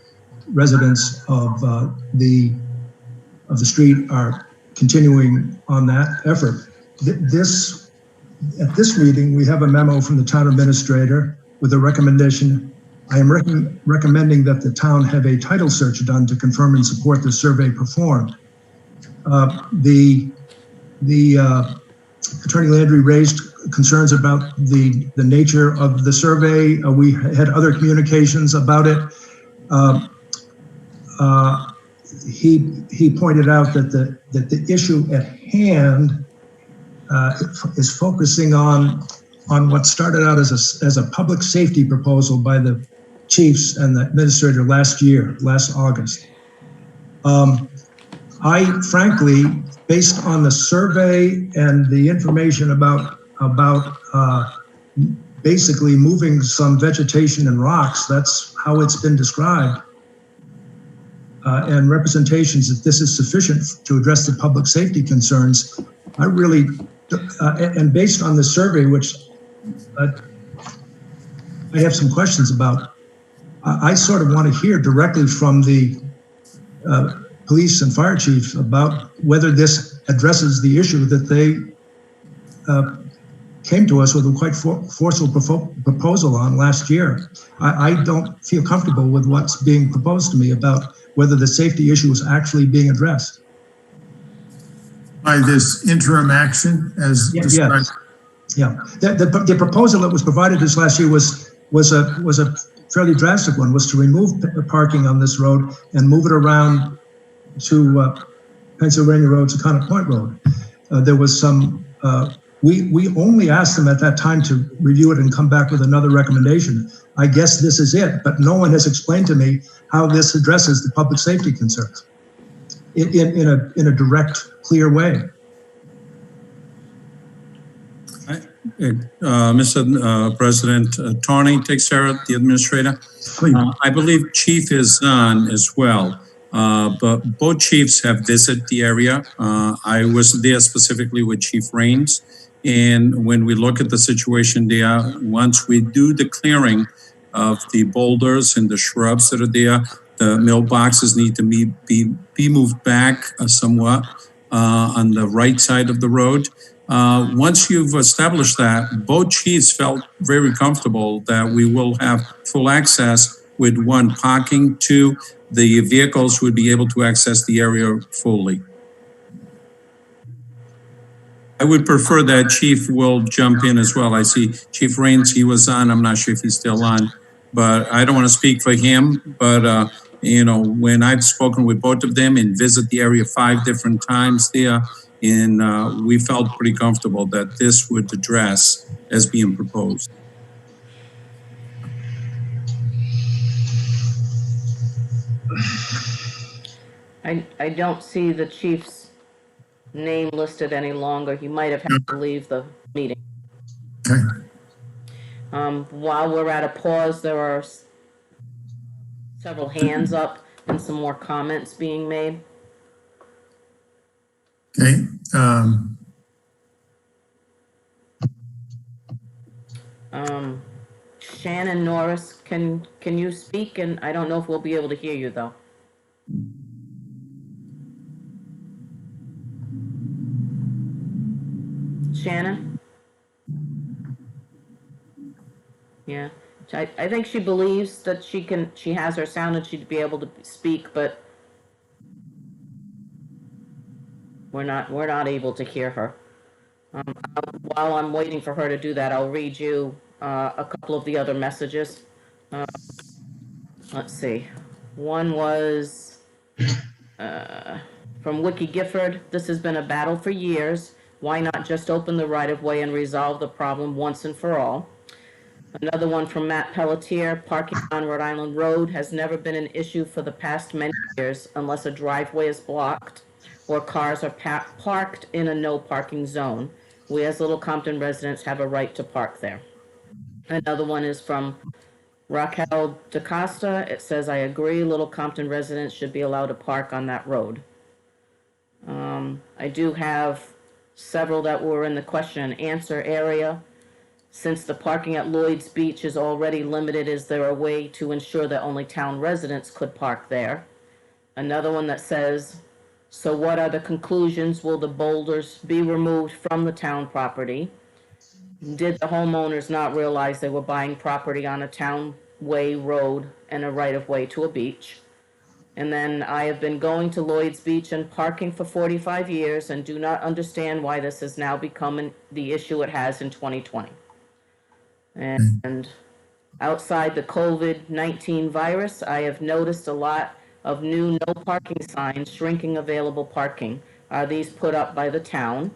residents of the street are continuing on that effort. At this meeting, we have a memo from the town administrator with a recommendation. I am recommending that the town have a title search done to confirm and support the survey performed. The Attorney Landry raised concerns about the nature of the survey. We had other communications about it. He pointed out that the issue at hand is focusing on what started out as a public safety proposal by the chiefs and the administrator last August. I frankly, based on the survey and the information about basically moving some vegetation and rocks, that's how it's been described, and representations that this is sufficient to address the public safety concerns. I really, and based on the survey, which I have some questions about, I sort of want to hear directly from the police and fire chiefs about whether this addresses the issue that they came to us with a quite forceful proposal on last year. I don't feel comfortable with what's being proposed to me about whether the safety issue is actually being addressed. By this interim action as described? Yeah. The proposal that was provided this last year was a fairly drastic one, was to remove parking on this road and move it around to Pennsylvania Road to Connor Point Road. There was some, we only asked them at that time to review it and come back with another recommendation. I guess this is it, but no one has explained to me how this addresses the public safety concerns in a direct, clear way. Mr. President, Tony Teixeira, the administrator. I believe Chief is on as well, but both chiefs have visited the area. I was there specifically with Chief Rains, and when we look at the situation there, once we do the clearing of the boulders and the shrubs that are there, the mailboxes need to be moved back somewhat on the right side of the road. Once you've established that, both chiefs felt very comfortable that we will have full access with one, parking, two, the vehicles would be able to access the area fully. I would prefer that Chief will jump in as well. I see Chief Rains, he was on, I'm not sure if he's still on, but I don't want to speak for him, but you know, when I've spoken with both of them and visit the area 5 different times there, and we felt pretty comfortable that this would address as being proposed. I don't see the chief's name listed any longer. He might have had to leave the meeting. Okay. While we're at a pause, there are several hands up and some more comments being made. Okay. Shannon Norris, can you speak? And I don't know if we'll be able to hear you though. Shannon? Yeah, I think she believes that she has her sound and she'd be able to speak, but we're not able to hear her. While I'm waiting for her to do that, I'll read you a couple of the other messages. Let's see. One was from Wiki Gifford. This has been a battle for years. Why not just open the right-of-way and resolve the problem once and for all? Another one from Matt Pelletier. Parking on Rhode Island Road has never been an issue for the past many years unless a driveway is blocked or cars are parked in a no parking zone. We as Little Compton residents have a right to park there. Another one is from Raquel DaCosta. It says, I agree, Little Compton residents should be allowed to park on that road. I do have several that were in the question and answer area. Since the parking at Lloyd's Beach is already limited, is there a way to ensure that only town residents could park there? Another one that says, so what are the conclusions? Will the boulders be removed from the town property? Did the homeowners not realize they were buying property on a townway road and a right-of-way to a beach? And then I have been going to Lloyd's Beach and parking for 45 years and do not understand why this has now become the issue it has in 2020. And outside the COVID-19 virus, I have noticed a lot of new no parking signs shrinking available parking. Are these put up by the town?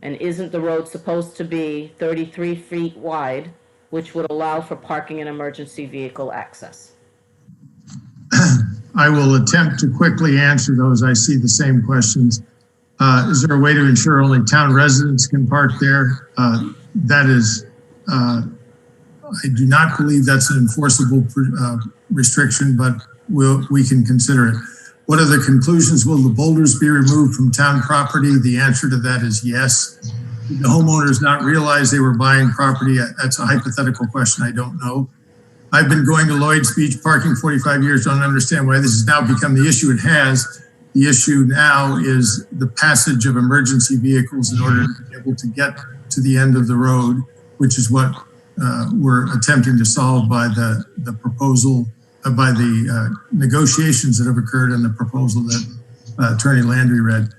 And isn't the road supposed to be 33 feet wide, which would allow for parking and emergency vehicle access? I will attempt to quickly answer those. I see the same questions. Is there a way to ensure only town residents can park there? That is, I do not believe that's an enforceable restriction, but we can consider it. What are the conclusions? Will the boulders be removed from town property? The answer to that is yes. Did the homeowners not realize they were buying property? That's a hypothetical question. I don't know. I've been going to Lloyd's Beach parking 45 years. Don't understand why this has now become the issue it has. The issue now is the passage of emergency vehicles in order to be able to get to the end of the road, which is what we're attempting to solve by the proposal, by the negotiations that have occurred and the proposal that Attorney Landry read.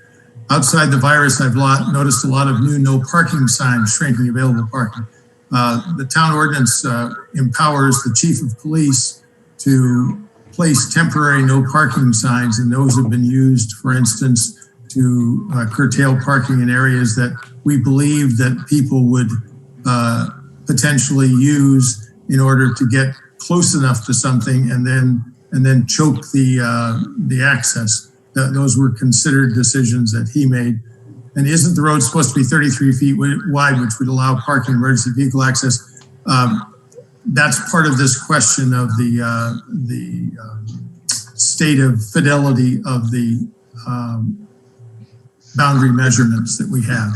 Outside the virus, I've noticed a lot of new no parking signs shrinking available parking. The town ordinance empowers the chief of police to place temporary no parking signs, and those have been used, for instance, to curtail parking in areas that we believe that people would potentially use in order to get close enough to something and then choke the access. Those were considered decisions that he made. And isn't the road supposed to be 33 feet wide, which would allow parking emergency vehicle access? That's part of this question of the state of fidelity of the boundary measurements that we have.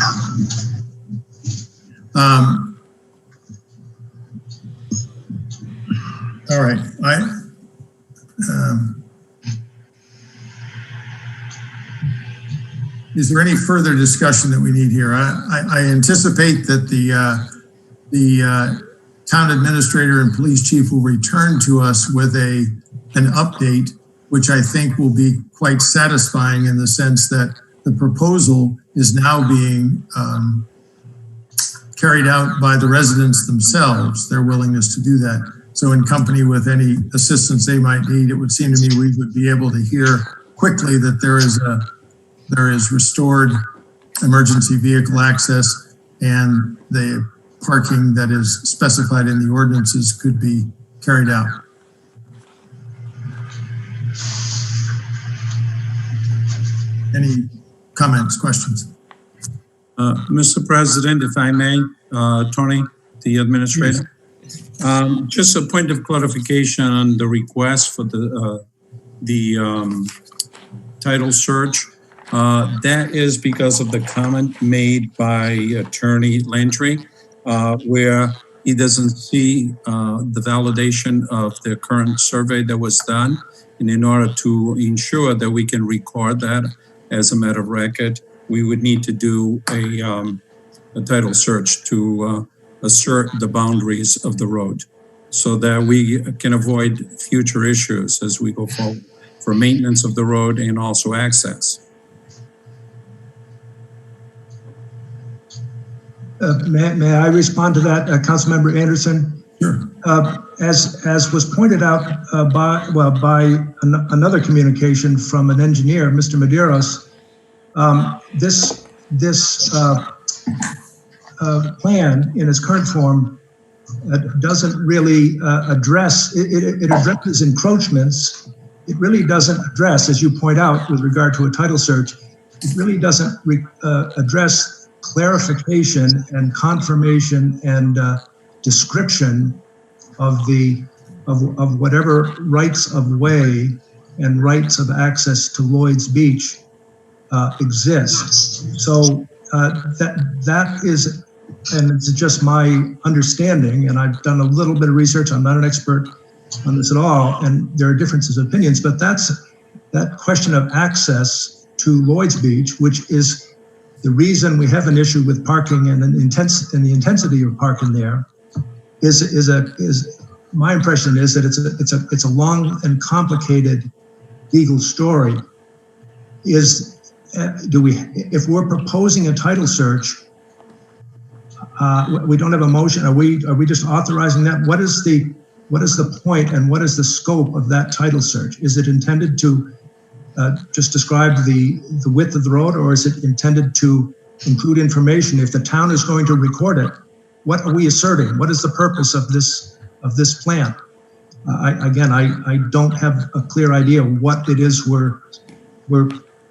All right, is there any further discussion that we need here? I anticipate that the town administrator and police chief will return to us with an update, which I think will be quite satisfying in the sense that the proposal is now being carried out by the residents themselves, their willingness to do that. So in company with any assistance they might need, it would seem to me we would be able to hear quickly that there is restored emergency vehicle access, and the parking that is specified in the ordinances could be carried out. Any comments, questions? Mr. President, if I may, Tony, the administrator. Just a point of clarification on the request for the title search. That is because of the comment made by Attorney Landry, where he doesn't see the validation of the current survey that was done. And in order to ensure that we can record that as a matter of record, we would need to do a title search to assert the boundaries of the road so that we can avoid future issues as we go forward for maintenance of the road and also access. May I respond to that, Councilmember Anderson? Sure. As was pointed out by another communication from an engineer, Mr. Medeiros, this plan in its current form doesn't really address, it addresses encroachments. It really doesn't address, as you point out with regard to a title search, it really doesn't address clarification and confirmation and description of whatever rights of way and rights of access to Lloyd's Beach exists. So that is, and it's just my understanding, and I've done a little bit of research, I'm not an expert on this at all, and there are differences of opinions, but that question of access to Lloyd's Beach, which is the reason we have an issue with parking and the intensity of parking there, is my impression is that it's a long and complicated legal story. If we're proposing a title search, we don't have a motion. Are we just authorizing that? What is the point and what is the scope of that title search? Is it intended to just describe the width of the road, or is it intended to include information? If the town is going to record it, what are we asserting? What is the purpose of this plan? I don't have a clear idea what it is we're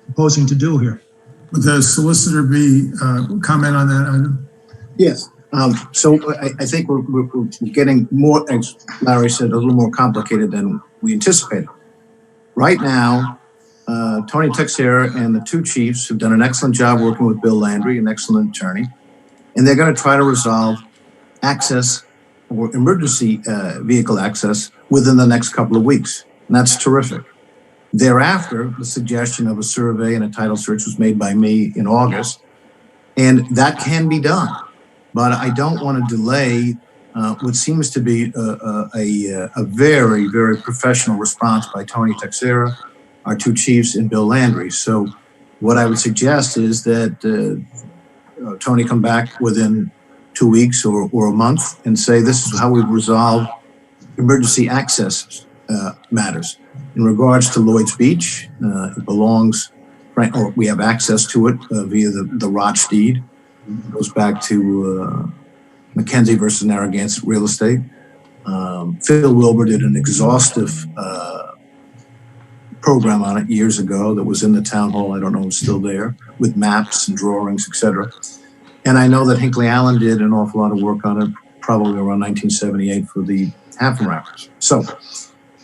proposing to do here. Would the solicitor comment on that item? Yes. So I think we're getting more, as Larry said, a little more complicated than we anticipated. Right now, Tony Texera and the two chiefs have done an excellent job working with Bill Landry, an excellent attorney, and they're going to try to resolve access or emergency vehicle access within the next couple of weeks. And that's terrific. Thereafter, the suggestion of a survey and a title search was made by me in August, and that can be done. But I don't want to delay what seems to be a very, very professional response by Tony Texera, our two chiefs, and Bill Landry. So what I would suggest is that Tony come back within 2 weeks or a month and say, this is how we resolve emergency access matters. In regards to Lloyd's Beach, it belongs, right, or we have access to it via the Roch deed. It goes back to Mackenzie versus Narragansett Real Estate. Phil Wilbur did an exhaustive program on it years ago that was in the town hall. I don't know if it's still there, with maps and drawings, etc. And I know that Hinckley Allen did an awful lot of work on it, probably around 1978 for the half wrappers. So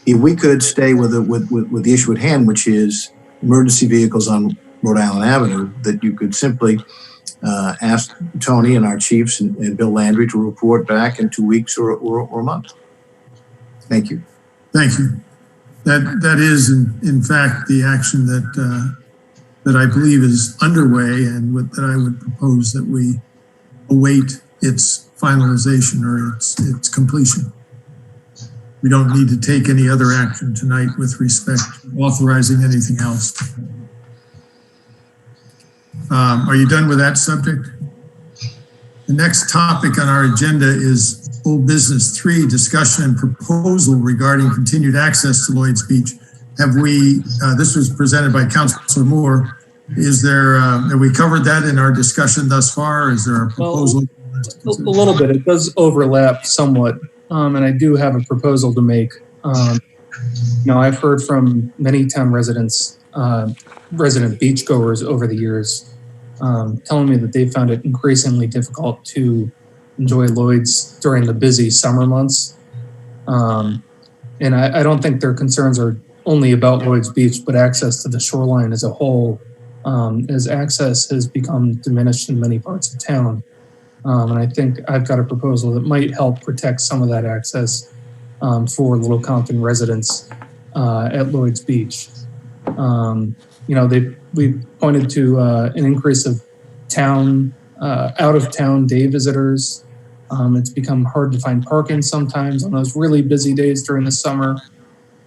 if we could stay with the issue at hand, which is emergency vehicles on Rhode Island Avenue, that you could simply ask Tony and our chiefs and Bill Landry to report back in 2 weeks or a month. Thank you. Thank you. That is, in fact, the action that I believe is underway, and that I would propose that we await its finalization or its completion. We don't need to take any other action tonight with respect to authorizing anything else. Are you done with that subject? The next topic on our agenda is Old Business 3, discussion and proposal regarding continued access to Lloyd's Beach. Have we, this was presented by Councilor Moore. Is there, have we covered that in our discussion thus far? Is there a proposal? Well, a little bit. It does overlap somewhat. And I do have a proposal to make. Now, I've heard from many town residents, resident beachgoers over the years, telling me that they found it increasingly difficult to enjoy Lloyd's during the busy summer months. And I don't think their concerns are only about Lloyd's Beach, but access to the shoreline as a whole, as access has become diminished in many parts of town. And I think I've got a proposal that might help protect some of that access for Little Compton residents at Lloyd's Beach. You know, we've pointed to an increase of out-of-town day visitors. It's become hard to find parking sometimes on those really busy days during the summer.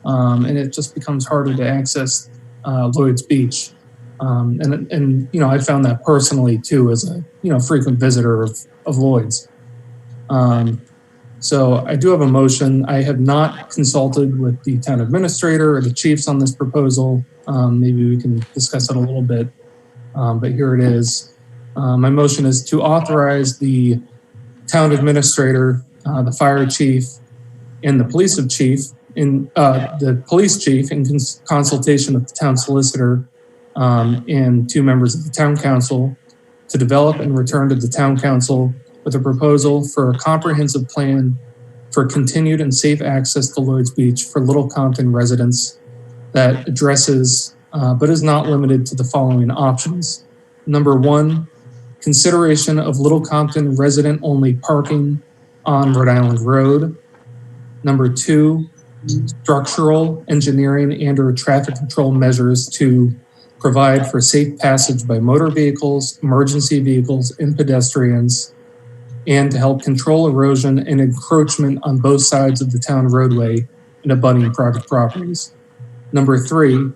And it just becomes harder to access Lloyd's Beach. And you know, I found that personally too as a frequent visitor of Lloyd's. So I do have a motion. I have not consulted with the town administrator or the chiefs on this proposal. Maybe we can discuss it a little bit, but here it is. My motion is to authorize the town administrator, the fire chief, and the police chief in consultation with the town solicitor and 2 members of the town council to develop and return to the town council with a proposal for a comprehensive plan for continued and safe access to Lloyd's Beach for Little Compton residents that addresses, but is not limited to the following options. Number 1, consideration of Little Compton resident-only parking on Rhode Island Road. Number 2, structural, engineering, and/or traffic control measures to provide for safe passage by motor vehicles, emergency vehicles, and pedestrians, and to help control erosion and encroachment on both sides of the town roadway and abutting private properties. Number 3,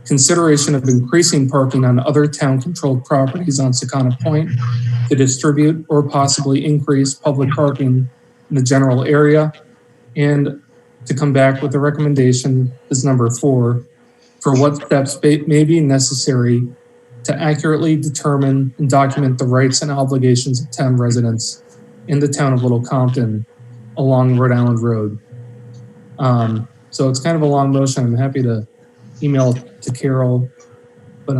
consideration of increasing parking on other town-controlled properties on Sakana Point to distribute or possibly increase public parking in the general area, and to come back with a recommendation as number 4 for what steps may be necessary to accurately determine and document the rights and obligations of town residents in the town of Little Compton along Rhode Island Road. So it's kind of a long motion. I'm happy to email it to Carol, but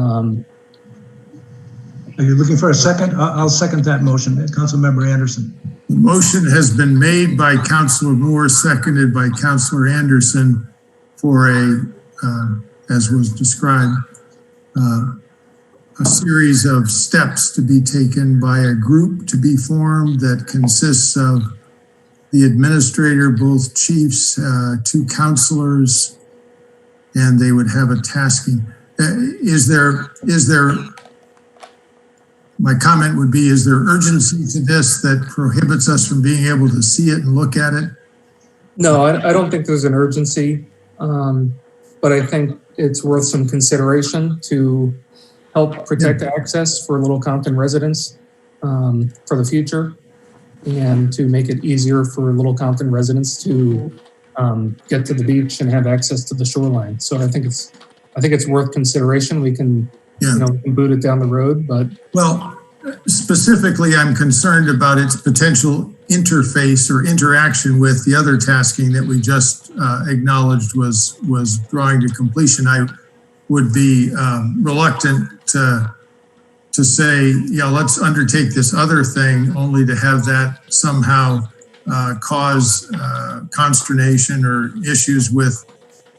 Are you looking for a second? I'll second that motion. Councilmember Anderson. The motion has been made by Councilor Moore, seconded by Councilor Anderson for as was described, a series of steps to be taken by a group to be formed that consists of the administrator, both chiefs, 2 councilors, and they would have a tasking. My comment would be, is there urgency to this that prohibits us from being able to see it and look at it? No, I don't think there's an urgency, but I think it's worth some consideration to help protect access for Little Compton residents for the future. and to make it easier for Little Compton residents to get to the beach and have access to the shoreline. So I think it's worth consideration. We can, we can boot it down the road, but. Well, specifically, I'm concerned about its potential interface or interaction with the other tasking that we just acknowledged was drawing to completion. I would be reluctant to say, let's undertake this other thing only to have that somehow cause consternation or issues with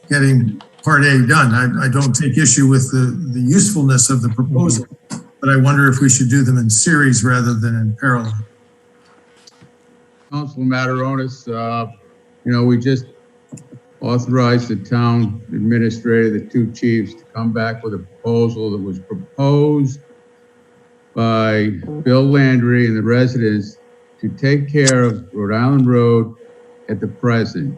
getting Part A done. I don't take issue with the usefulness of the proposal, but I wonder if we should do them in series rather than in parallel. Councilman Mataronis, we just authorized the town administrator, the two chiefs, to come back with a proposal that was proposed by Bill Landry and the residents to take care of Rhode Island Road at the present.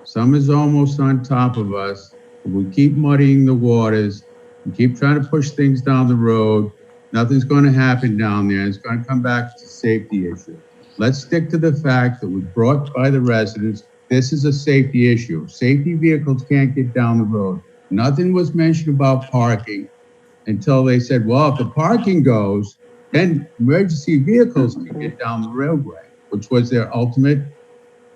Summer's almost on top of us. We keep muddying the waters. We keep trying to push things down the road. Nothing's going to happen down there. It's going to come back to a safety issue. Let's stick to the fact that was brought by the residents. This is a safety issue. Safety vehicles can't get down the road. Nothing was mentioned about parking until they said, well, if the parking goes, then emergency vehicles can get down the roadway, which was their ultimate,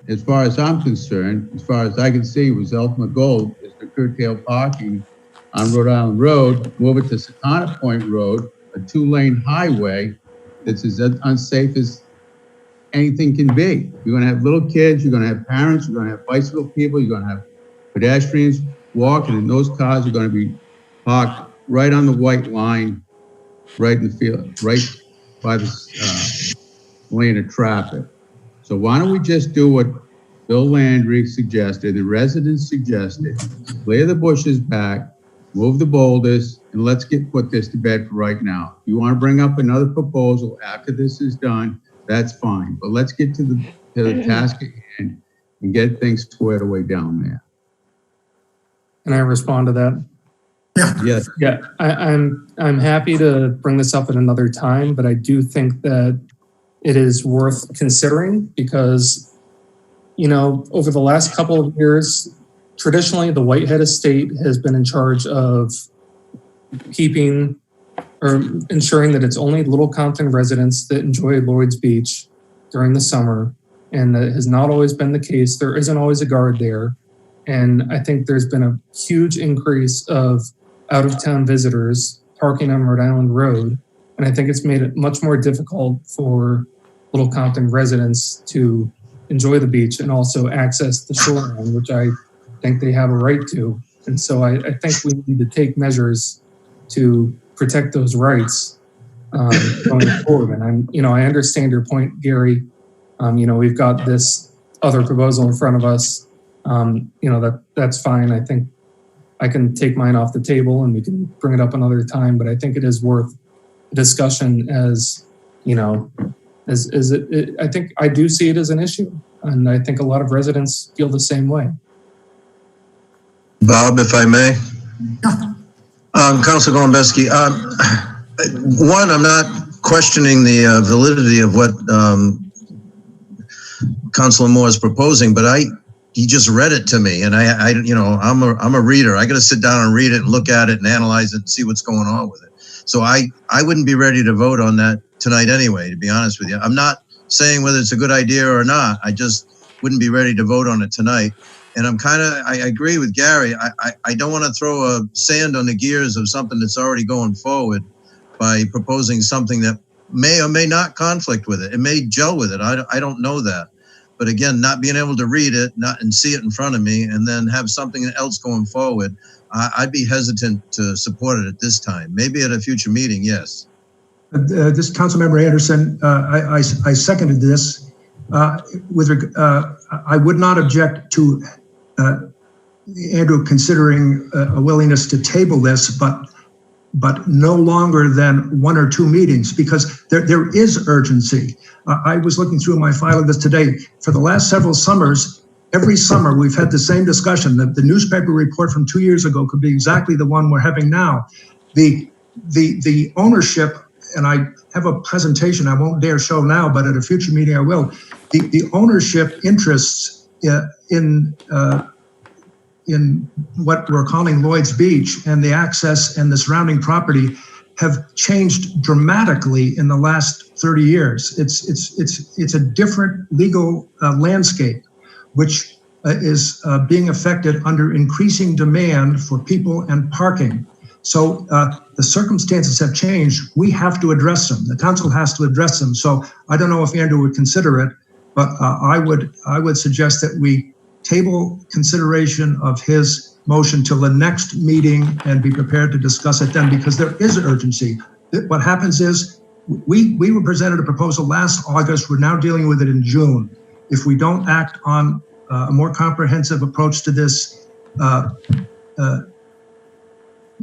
as far as I'm concerned, as far as I can see, was the ultimate goal, is to curtail parking on Rhode Island Road, move it to Sakana Point Road, a 2-lane highway that's as unsafe as anything can be. You're gonna have little kids, you're gonna have parents, you're gonna have bicycle people, you're gonna have pedestrians walking, and those cars are gonna be parked right on the white line, right in the field, right by the lane of traffic. So why don't we just do what Bill Landry suggested, the residents suggested, clear the bushes back, move the boulders, and let's put this to bed for right now. If you want to bring up another proposal after this is done, that's fine. But let's get to the task at hand and get things squared away down there. Can I respond to that? Yes. Yeah, I'm happy to bring this up at another time, but I do think that it is worth considering because, over the last couple of years, traditionally the Whitehead Estate has been in charge of keeping or ensuring that it's only Little Compton residents that enjoy Lloyd's Beach during the summer. And that has not always been the case. There isn't always a guard there. And I think there's been a huge increase of out-of-town visitors parking on Rhode Island Road. And I think it's made it much more difficult for Little Compton residents to enjoy the beach and also access the shoreline, which I think they have a right to. And so I think we need to take measures to protect those rights going forward. And I understand your point, Gary. We've got this other proposal in front of us. That's fine. I think I can take mine off the table and we can bring it up another time, but I think it is worth a discussion I think I do see it as an issue, and I think a lot of residents feel the same way. Bob, if I may. Councilor Golombeski, one, I'm not questioning the validity of what Councilor Moore is proposing, but he just read it to me, and I'm a reader. I got to sit down and read it and look at it and analyze it and see what's going on with it. So I wouldn't be ready to vote on that tonight anyway, to be honest with you. I'm not saying whether it's a good idea or not. I just wouldn't be ready to vote on it tonight. And I agree with Gary. I don't want to throw a sand on the gears of something that's already going forward by proposing something that may or may not conflict with it. It may gel with it. I don't know that. But again, not being able to read it and see it in front of me and then have something else going forward, I'd be hesitant to support it at this time. Maybe at a future meeting, yes. This Councilmember Anderson, I seconded this. I would not object to Andrew considering a willingness to table this, but no longer than 1 or 2 meetings, because there is urgency. I was looking through my file of this today. For the last several summers, every summer we've had the same discussion. The newspaper report from 2 years ago could be exactly the one we're having now. The ownership and I have a presentation I won't dare show now, but at a future meeting I will. The ownership interests in what we're calling Lloyd's Beach and the access and the surrounding property have changed dramatically in the last 30 years. It's a different legal landscape, which is being affected under increasing demand for people and parking. So the circumstances have changed. We have to address them. The council has to address them. So I don't know if Andrew would consider it, but I would suggest that we table consideration of his motion till the next meeting and be prepared to discuss it then, because there is urgency. What happens is we were presented a proposal last August. We're now dealing with it in June. If we don't act on a more comprehensive approach to this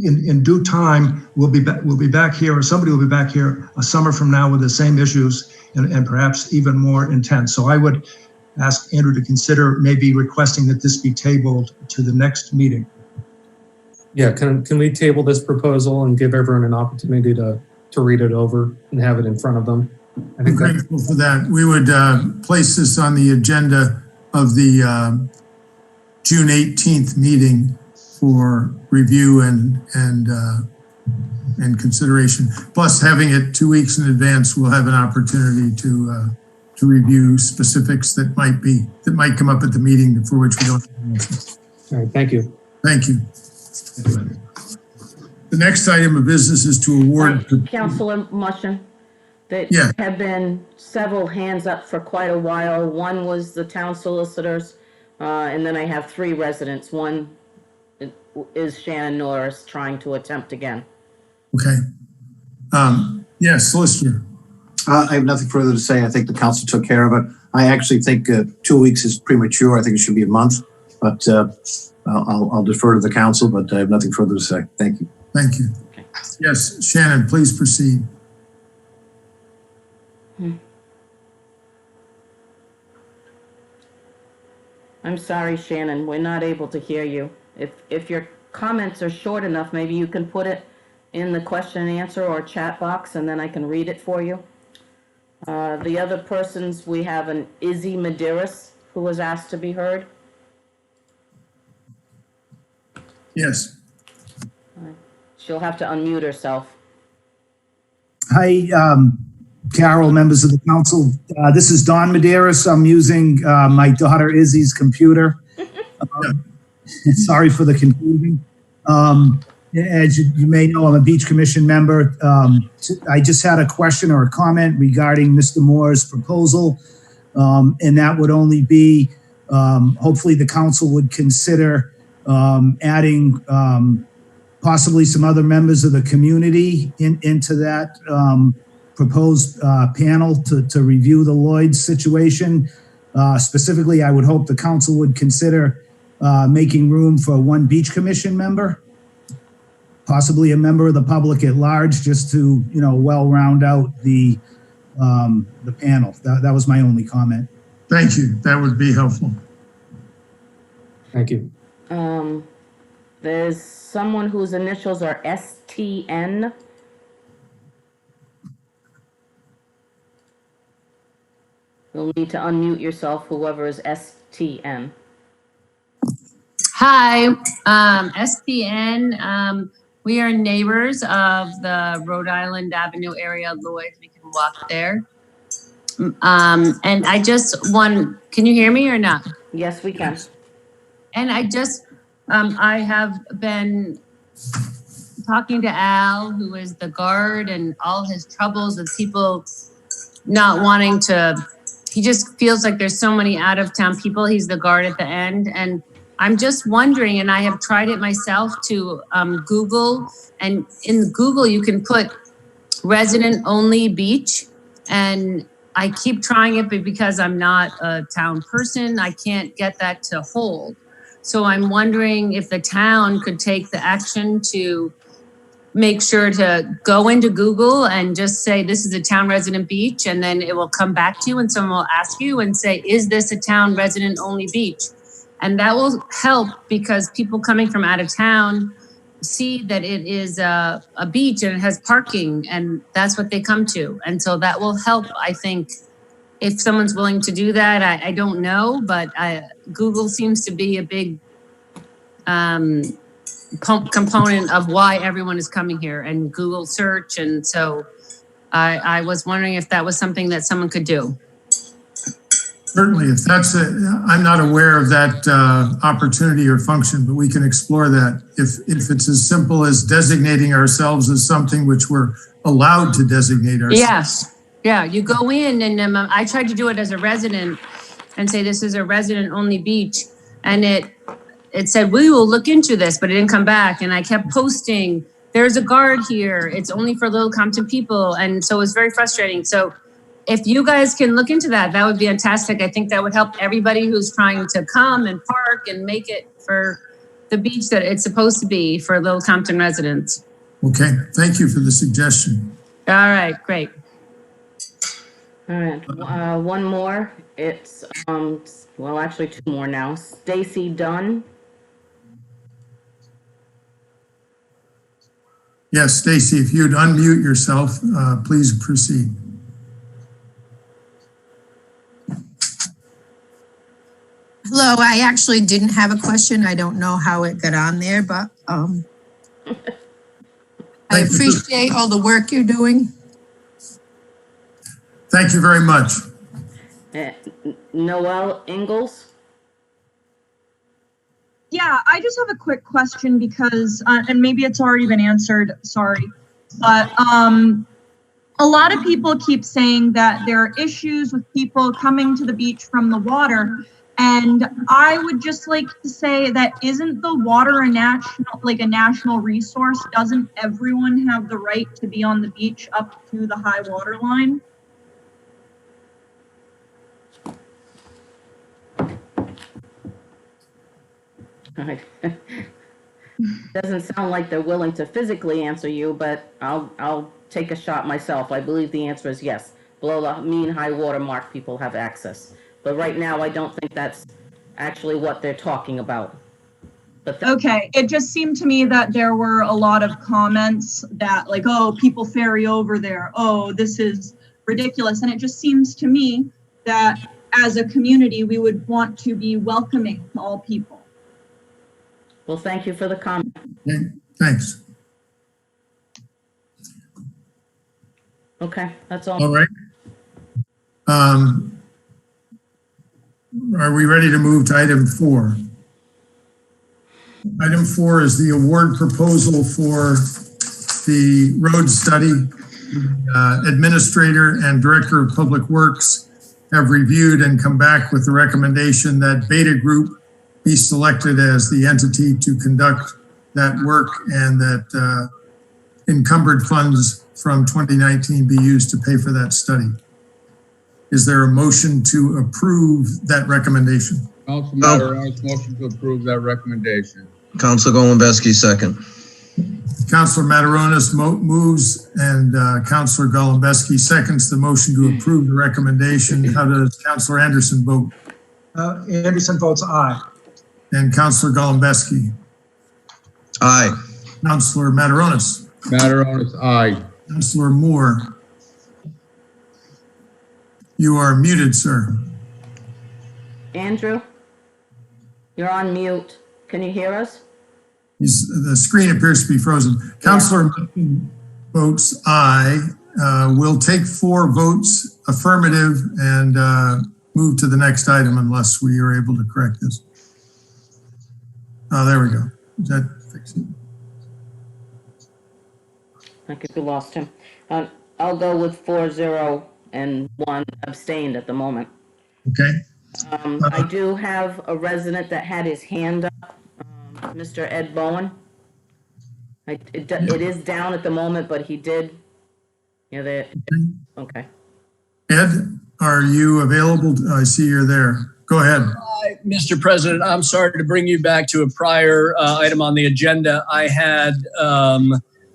in due time, we'll be back here, or somebody will be back here a summer from now with the same issues and perhaps even more intense. So I would ask Andrew to consider maybe requesting that this be tabled to the next meeting. Yeah, can we table this proposal and give everyone an opportunity to read it over and have it in front of them? I think I'm grateful for that. We would place this on the agenda of the June 18th meeting for review and consideration. Plus, having it 2 weeks in advance, we'll have an opportunity to review specifics that might come up at the meeting for which we don't have. All right, thank you. Thank you. The next item of business is to award. Councilor Mushin, there have been several hands up for quite a while. One was the town solicitors, and then I have 3 residents. One is Shannon Norris trying to attempt again. Okay. Yes, solicitor. I have nothing further to say. I think the council took care of it. I actually think 2 weeks is premature. I think it should be a month, but I'll defer to the council, but I have nothing further to say. Thank you. Thank you. Okay. Yes, Shannon, please proceed. I'm sorry, Shannon, we're not able to hear you. If your comments are short enough, maybe you can put it in the question and answer or chat box, and then I can read it for you. The other persons, we have an Izzy Medeiros who was asked to be heard. Yes. She'll have to unmute herself. Hi, Carol, members of the council. This is Don Medeiros. I'm using my daughter Izzy's computer. Sorry for the confusion. As you may know, I'm a Beach Commission member. I just had a question or a comment regarding Mr. Moore's proposal, and that would only be, hopefully the council would consider adding possibly some other members of the community into that proposed panel to review the Lloyd's situation. Specifically, I would hope the council would consider making room for 1 Beach Commission member, possibly a member of the public at large, just to, well round out the panel. That was my only comment. Thank you. That would be helpful. Thank you. There's someone whose initials are STN. You'll need to unmute yourself, whoever is STN. Hi, STN. We are neighbors of the Rhode Island Avenue area, Lloyd. We can walk there. And I just can you hear me or not? Yes, we can. And I have been talking to Al, who is the guard, and all his troubles with people not wanting to, he just feels like there's so many out of town people. He's the guard at the end. And I'm just wondering, and I have tried it myself to Google, and in Google you can put resident only beach, and I keep trying it, but because I'm not a town person, I can't get that to hold. So I'm wondering if the town could take the action to make sure to go into Google and just say, this is a town resident beach, and then it will come back to you and someone will ask you and say, is this a town resident only beach? And that will help, because people coming from out of town see that it is a beach and it has parking, and that's what they come to. And so that will help, I think, if someone's willing to do that. I don't know, but Google seems to be a big component of why everyone is coming here, and Google search. And so I was wondering if that was something that someone could do. Certainly, if that's I'm not aware of that opportunity or function, but we can explore that. If it's as simple as designating ourselves as something which we're allowed to designate ourselves. Yes. Yeah, you go in, and I tried to do it as a resident and say this is a resident-only beach, and it said we will look into this, but it didn't come back. And I kept posting, there's a guard here. It's only for Little Compton people, and so it was very frustrating. So if you guys can look into that, that would be fantastic. I think that would help everybody who's trying to come and park and make it for the beach that it's supposed to be for Little Compton residents. Okay, thank you for the suggestion. All right, great. All right, one more. It's, well, actually two more now. Stacy Dunn. Yes, Stacy, if you'd unmute yourself, please proceed. Hello, I actually didn't have a question. I don't know how it got on there, but I appreciate all the work you're doing. Thank you very much. Noelle Ingalls. Yeah, I just have a quick question because, and maybe it's already been answered, sorry, but a lot of people keep saying that there are issues with people coming to the beach from the water. And I would just like to say that isn't the water a national resource? Doesn't everyone have the right to be on the beach up to the high water line? Doesn't sound like they're willing to physically answer you, but I'll take a shot myself. I believe the answer is yes. Below the mean high water mark, people have access. But right now, I don't think that's actually what they're talking about. But okay, it just seemed to me that there were a lot of comments that like, oh, people ferry over there. Oh, this is ridiculous. And it just seems to me that as a community, we would want to be welcoming to all people. Well, thank you for the comment. Okay, thanks. Okay, that's all. All right. Are we ready to move to item 4? Item 4 is the award proposal for the road study. Administrator and Director of Public Works have reviewed and come back with the recommendation that Beta Group be selected as the entity to conduct that work, and that encumbered funds from 2019 be used to pay for that study. Is there a motion to approve that recommendation? Council Mataronis, motion to approve that recommendation. Councilor Golembeski, second. Councilor Mataronis moves and Councilor Golembeski seconds the motion to approve the recommendation. How does Councilor Anderson vote? Anderson votes aye. And Councilor Golembeski? Aye. Councilor Mataronis? Mataronis, aye. Councilor Moore? You are muted, sir. Andrew, you're on mute. Can you hear us? The screen appears to be frozen. Councilor votes aye. We'll take 4 votes affirmative and move to the next item unless we are able to correct this. Oh, there we go. Does that fix it? I think we lost him. I'll go with 4-0 and 1 abstained at the moment. Okay. I do have a resident that had his hand up, Mr. Ed Bowen. It is down at the moment, but he did. Yeah, okay. Ed, are you available? I see you're there. Go ahead. Mr. President, I'm sorry to bring you back to a prior item on the agenda. I had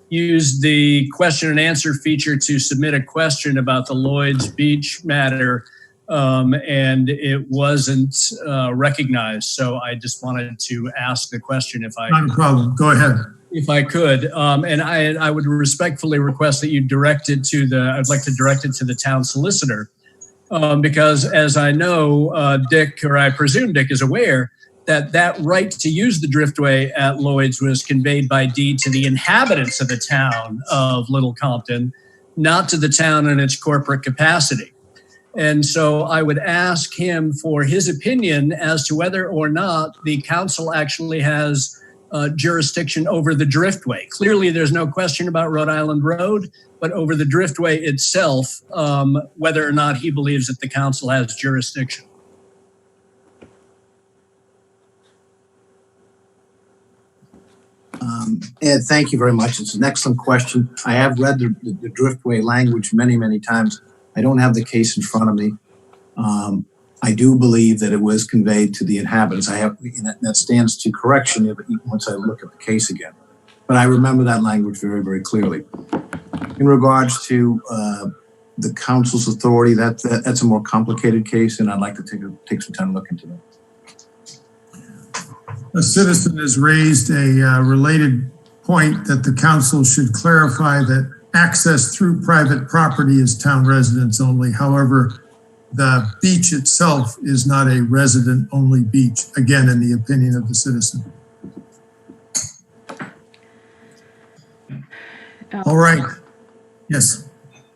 used the question and answer feature to submit a question about the Lloyd's Beach matter, and it wasn't recognized. So I just wanted to ask the question if I... Not a problem. Go ahead. if I could, and I would respectfully request that you direct it to I'd like to direct it to the town solicitor, because as I know, Dick, or I presume Dick is aware, that right to use the Driftway at Lloyd's was conveyed by deed to the inhabitants of the town of Little Compton, not to the town in its corporate capacity. And so I would ask him for his opinion as to whether or not the council actually has jurisdiction over the Driftway. Clearly, there's no question about Rhode Island Road, but over the Driftway itself, whether or not he believes that the council has jurisdiction. Ed, thank you very much. It's an excellent question. I have read the Driftway language many, many times. I don't have the case in front of me. I do believe that it was conveyed to the inhabitants. That stands to correction once I look at the case again. But I remember that language very, very clearly. In regards to the council's authority, that's a more complicated case, and I'd like to take some time to look into that. A citizen has raised a related point that the council should clarify that access through private property is town residents only. However, the beach itself is not a resident-only beach, again, in the opinion of the citizen. All right. Yes.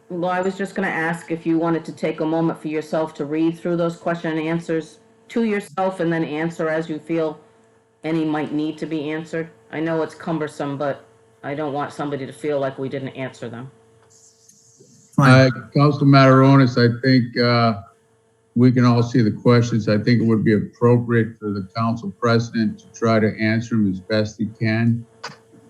Well, I was just going to ask if you wanted to take a moment for yourself to read through those question and answers to yourself and then answer as you feel any might need to be answered. I know it's cumbersome, but I don't want somebody to feel like we didn't answer them. Council Mataronis, I think we can all see the questions. I think it would be appropriate for the council president to try to answer them as best he can.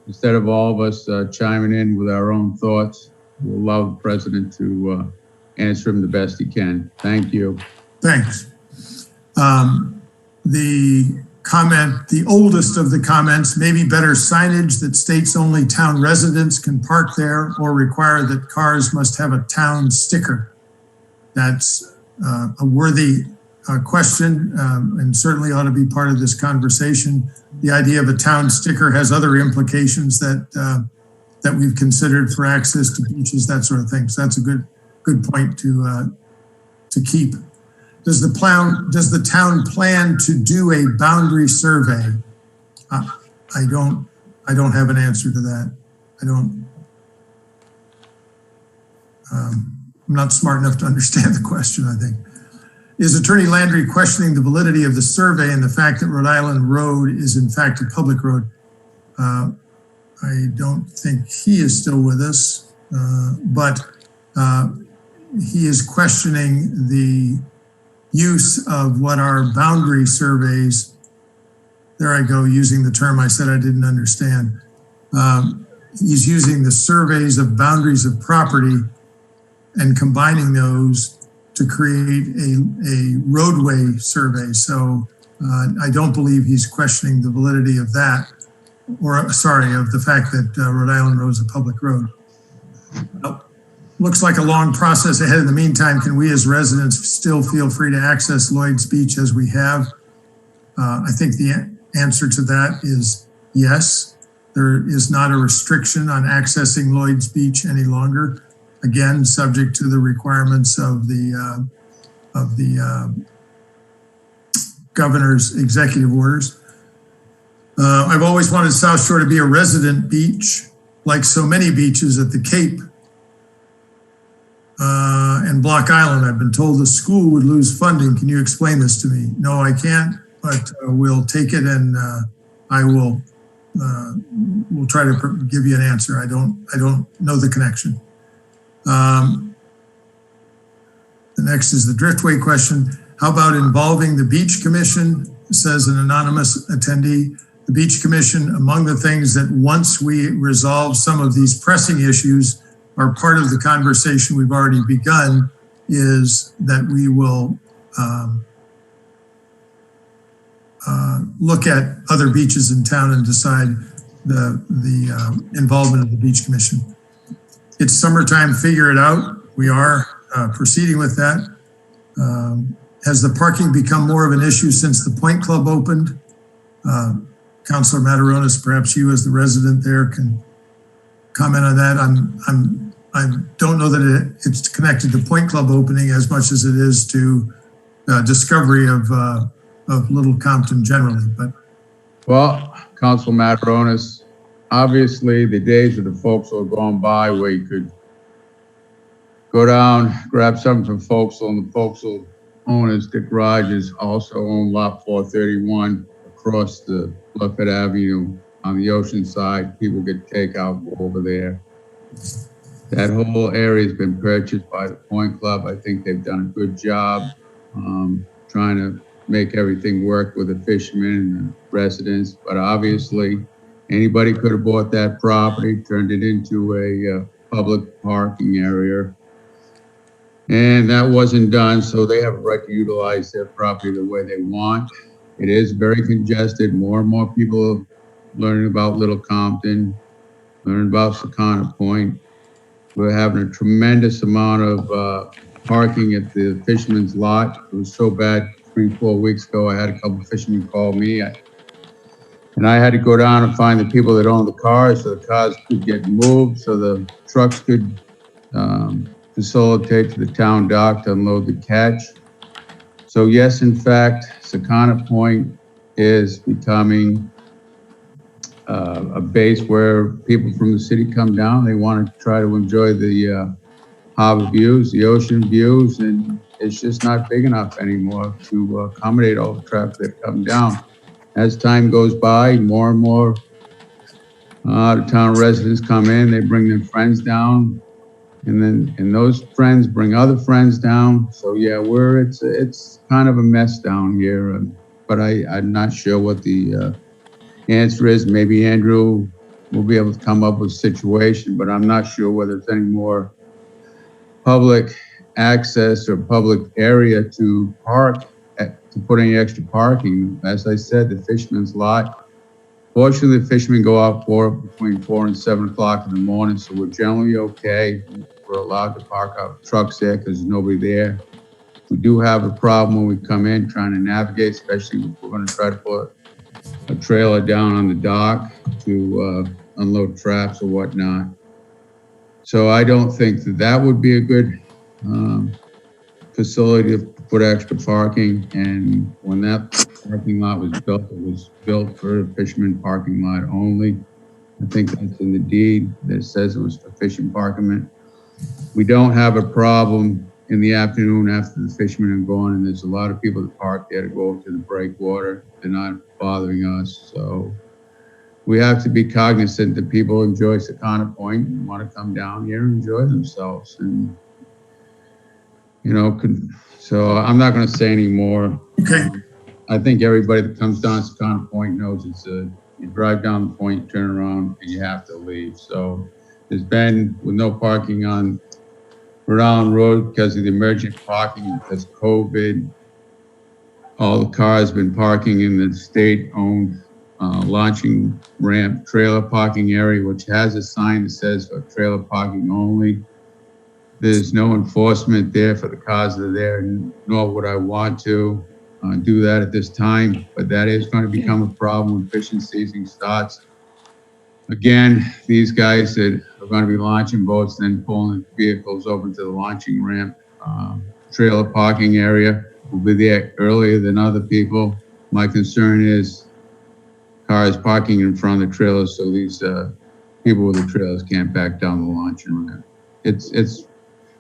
Instead of all of us chiming in with our own thoughts, we'll allow the president to answer them the best he can. Thank you. Thanks. The comment, the oldest of the comments, maybe better signage that states only town residents can park there or require that cars must have a town sticker. That's a worthy question and certainly ought to be part of this conversation. The idea of a town sticker has other implications that we've considered for access to beaches, that sort of thing. So that's a good point to keep. Does the town plan to do a boundary survey? I don't have an answer to that. I'm not smart enough to understand the question, I think. Is Attorney Landry questioning the validity of the survey and the fact that Rhode Island Road is in fact a public road? I don't think he is still with us, but he is questioning the use of what are boundary surveys. There I go, using the term I said I didn't understand. He's using the surveys of boundaries of property and combining those to create a roadway survey. So I don't believe he's questioning the validity of that, or sorry, of the fact that Rhode Island Road is a public road. Looks like a long process ahead. In the meantime, can we as residents still feel free to access Lloyd's Beach as we have? I think the answer to that is yes. There is not a restriction on accessing Lloyd's Beach any longer. Again, subject to the requirements of the governor's executive orders. I've always wanted South Shore to be a resident beach, like so many beaches at the Cape and Block Island. I've been told the school would lose funding. Can you explain this to me? No, I can't, but we'll take it and we'll try to give you an answer. I don't know the connection. The next is the Driftway question. How about involving the Beach Commission? Says an anonymous attendee. The Beach Commission, among the things that once we resolve some of these pressing issues are part of the conversation we've already begun, is that we will look at other beaches in town and decide the involvement of the Beach Commission. It's summertime, figure it out. We are proceeding with that. Has the parking become more of an issue since the Point Club opened? Councilor Mataronis, perhaps you as the resident there can comment on that. I don't know that it's connected to Point Club opening as much as it is to discovery of Little Compton generally, but. Well, Council Mataronis, obviously the days of the Folksville are gone by where you could go down, grab something from Folksville, and the Folksville owners, the garages also own lot 431 across the Bluffett Avenue on the ocean side. People get takeout, go over there. That whole area has been purchased by the Point Club. I think they've done a good job trying to make everything work with the fishermen and the residents. But obviously, anybody could have bought that property, turned it into a public parking area. And that wasn't done, so they have a right to utilize their property the way they want. It is very congested. More and more people are learning about Little Compton, learning about Sakana Point. We're having a tremendous amount of parking at the fisherman's lot. It was so bad 3-4 weeks ago. I had a couple of fishermen call me, and I had to go down and find the people that own the cars so the cars could get moved, so the trucks could facilitate to the town dock to unload the catch. So yes, in fact, Sakana Point is becoming a base where people from the city come down. They want to try to enjoy the harbor views, the ocean views, and it's just not big enough anymore to accommodate all the traffic that come down. As time goes by, more and more out-of-town residents come in, they bring their friends down, and those friends bring other friends down. So yeah, it's kind of a mess down here, but I'm not sure what the answer is. Maybe Andrew will be able to come up with a situation, but I'm not sure whether there's any more public access or public area to park, to put any extra parking. As I said, the fisherman's lot. Fortunately, the fishermen go out between 4 and 7 o'clock in the morning, so we're generally okay. We're allowed to park our trucks there because there's nobody there. We do have a problem when we come in trying to navigate, especially if we're going to try to put a trailer down on the dock to unload traps or whatnot. So I don't think that would be a good facility to put extra parking. And when that parking lot was built for a fisherman parking lot only. I think that's in the deed that says it was for fishing parking. We don't have a problem in the afternoon after the fishermen are gone, and there's a lot of people that park there to go to the breakwater. They're not bothering us, so we have to be cognizant that people enjoy Sakana Point and want to come down here and enjoy themselves. And so I'm not going to say any more. Okay. I think everybody that comes down Sakana Point knows it's you drive down the point, turn around, and you have to leave. So there's been with no parking on Rhode Island Road because of the emergent parking because of COVID. All the cars been parking in the state-owned launching ramp trailer parking area, which has a sign that says for trailer parking only. There's no enforcement there for the cars that are there, nor would I want to do that at this time, but that is going to become a problem when fishing season starts. Again, these guys that are going to be launching boats, then pulling vehicles over to the launching ramp, trailer parking area will be there earlier than other people. My concern is cars parking in front of the trailers so these people with the trailers can't back down the launching ramp. It's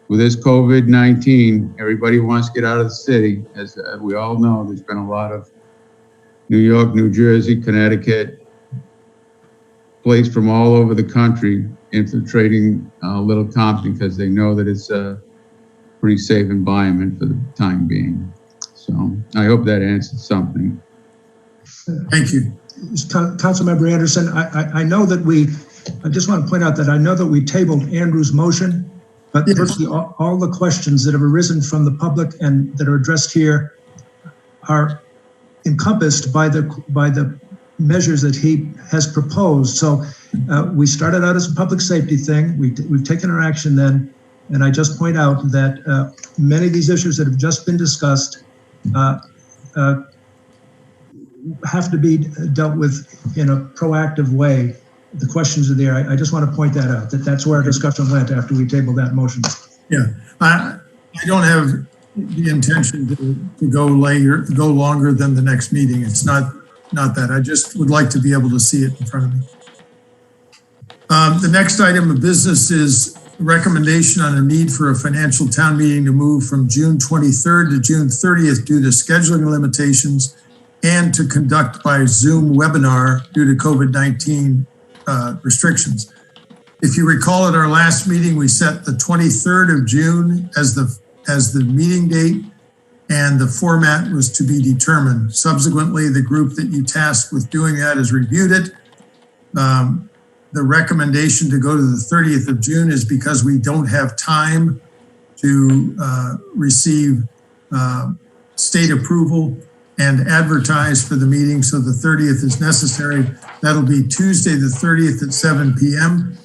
with this COVID-19, everybody wants to get out of the city. As we all know, there's been a lot of New York, New Jersey, Connecticut, places from all over the country infiltrating Little Compton because they know that it's a pretty safe environment for the time being. So I hope that answered something. Thank you. Councilmember Anderson, I know that I just want to point out that I know that we tabled Andrew's motion, but virtually all the questions that have arisen from the public and that are addressed here are encompassed by the measures that he has proposed. So we started out as a public safety thing. We've taken our action then, and I just point out that many of these issues that have just been discussed have to be dealt with in a proactive way. The questions are there. I just want to point that out, that's where our discussion went after we tabled that motion. Yeah, I don't have the intention to go longer than the next meeting. It's not that. I just would like to be able to see it in front of me. The next item of business is recommendation on a need for a financial town meeting to move from June 23rd to June 30th due to scheduling limitations and to conduct by Zoom webinar due to COVID-19 restrictions. If you recall, at our last meeting, we set the 23rd of June as the meeting date, and the format was to be determined. Subsequently, the group that you tasked with doing that has reviewed it. The recommendation to go to the 30th of June is because we don't have time to receive state approval and advertise for the meeting, so the 30th is necessary. That'll be Tuesday the 30th at 7 p.m.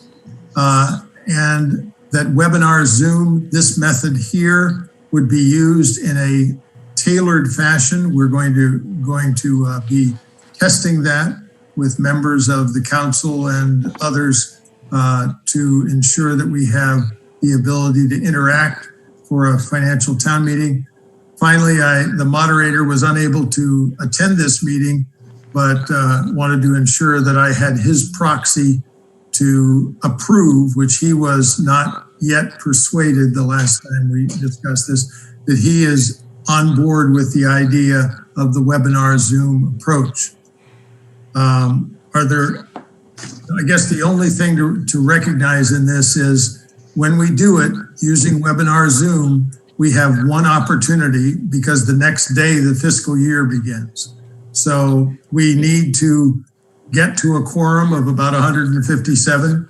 And that webinar Zoom, this method here would be used in a tailored fashion. We're going to be testing that with members of the council and others to ensure that we have the ability to interact for a financial town meeting. Finally, the moderator was unable to attend this meeting, but wanted to ensure that I had his proxy to approve, which he was not yet persuaded the last time we discussed this, that he is on board with the idea of the webinar Zoom approach. I guess the only thing to recognize in this is when we do it using webinar Zoom, we have one opportunity because the next day the fiscal year begins. So we need to get to a quorum of about 157,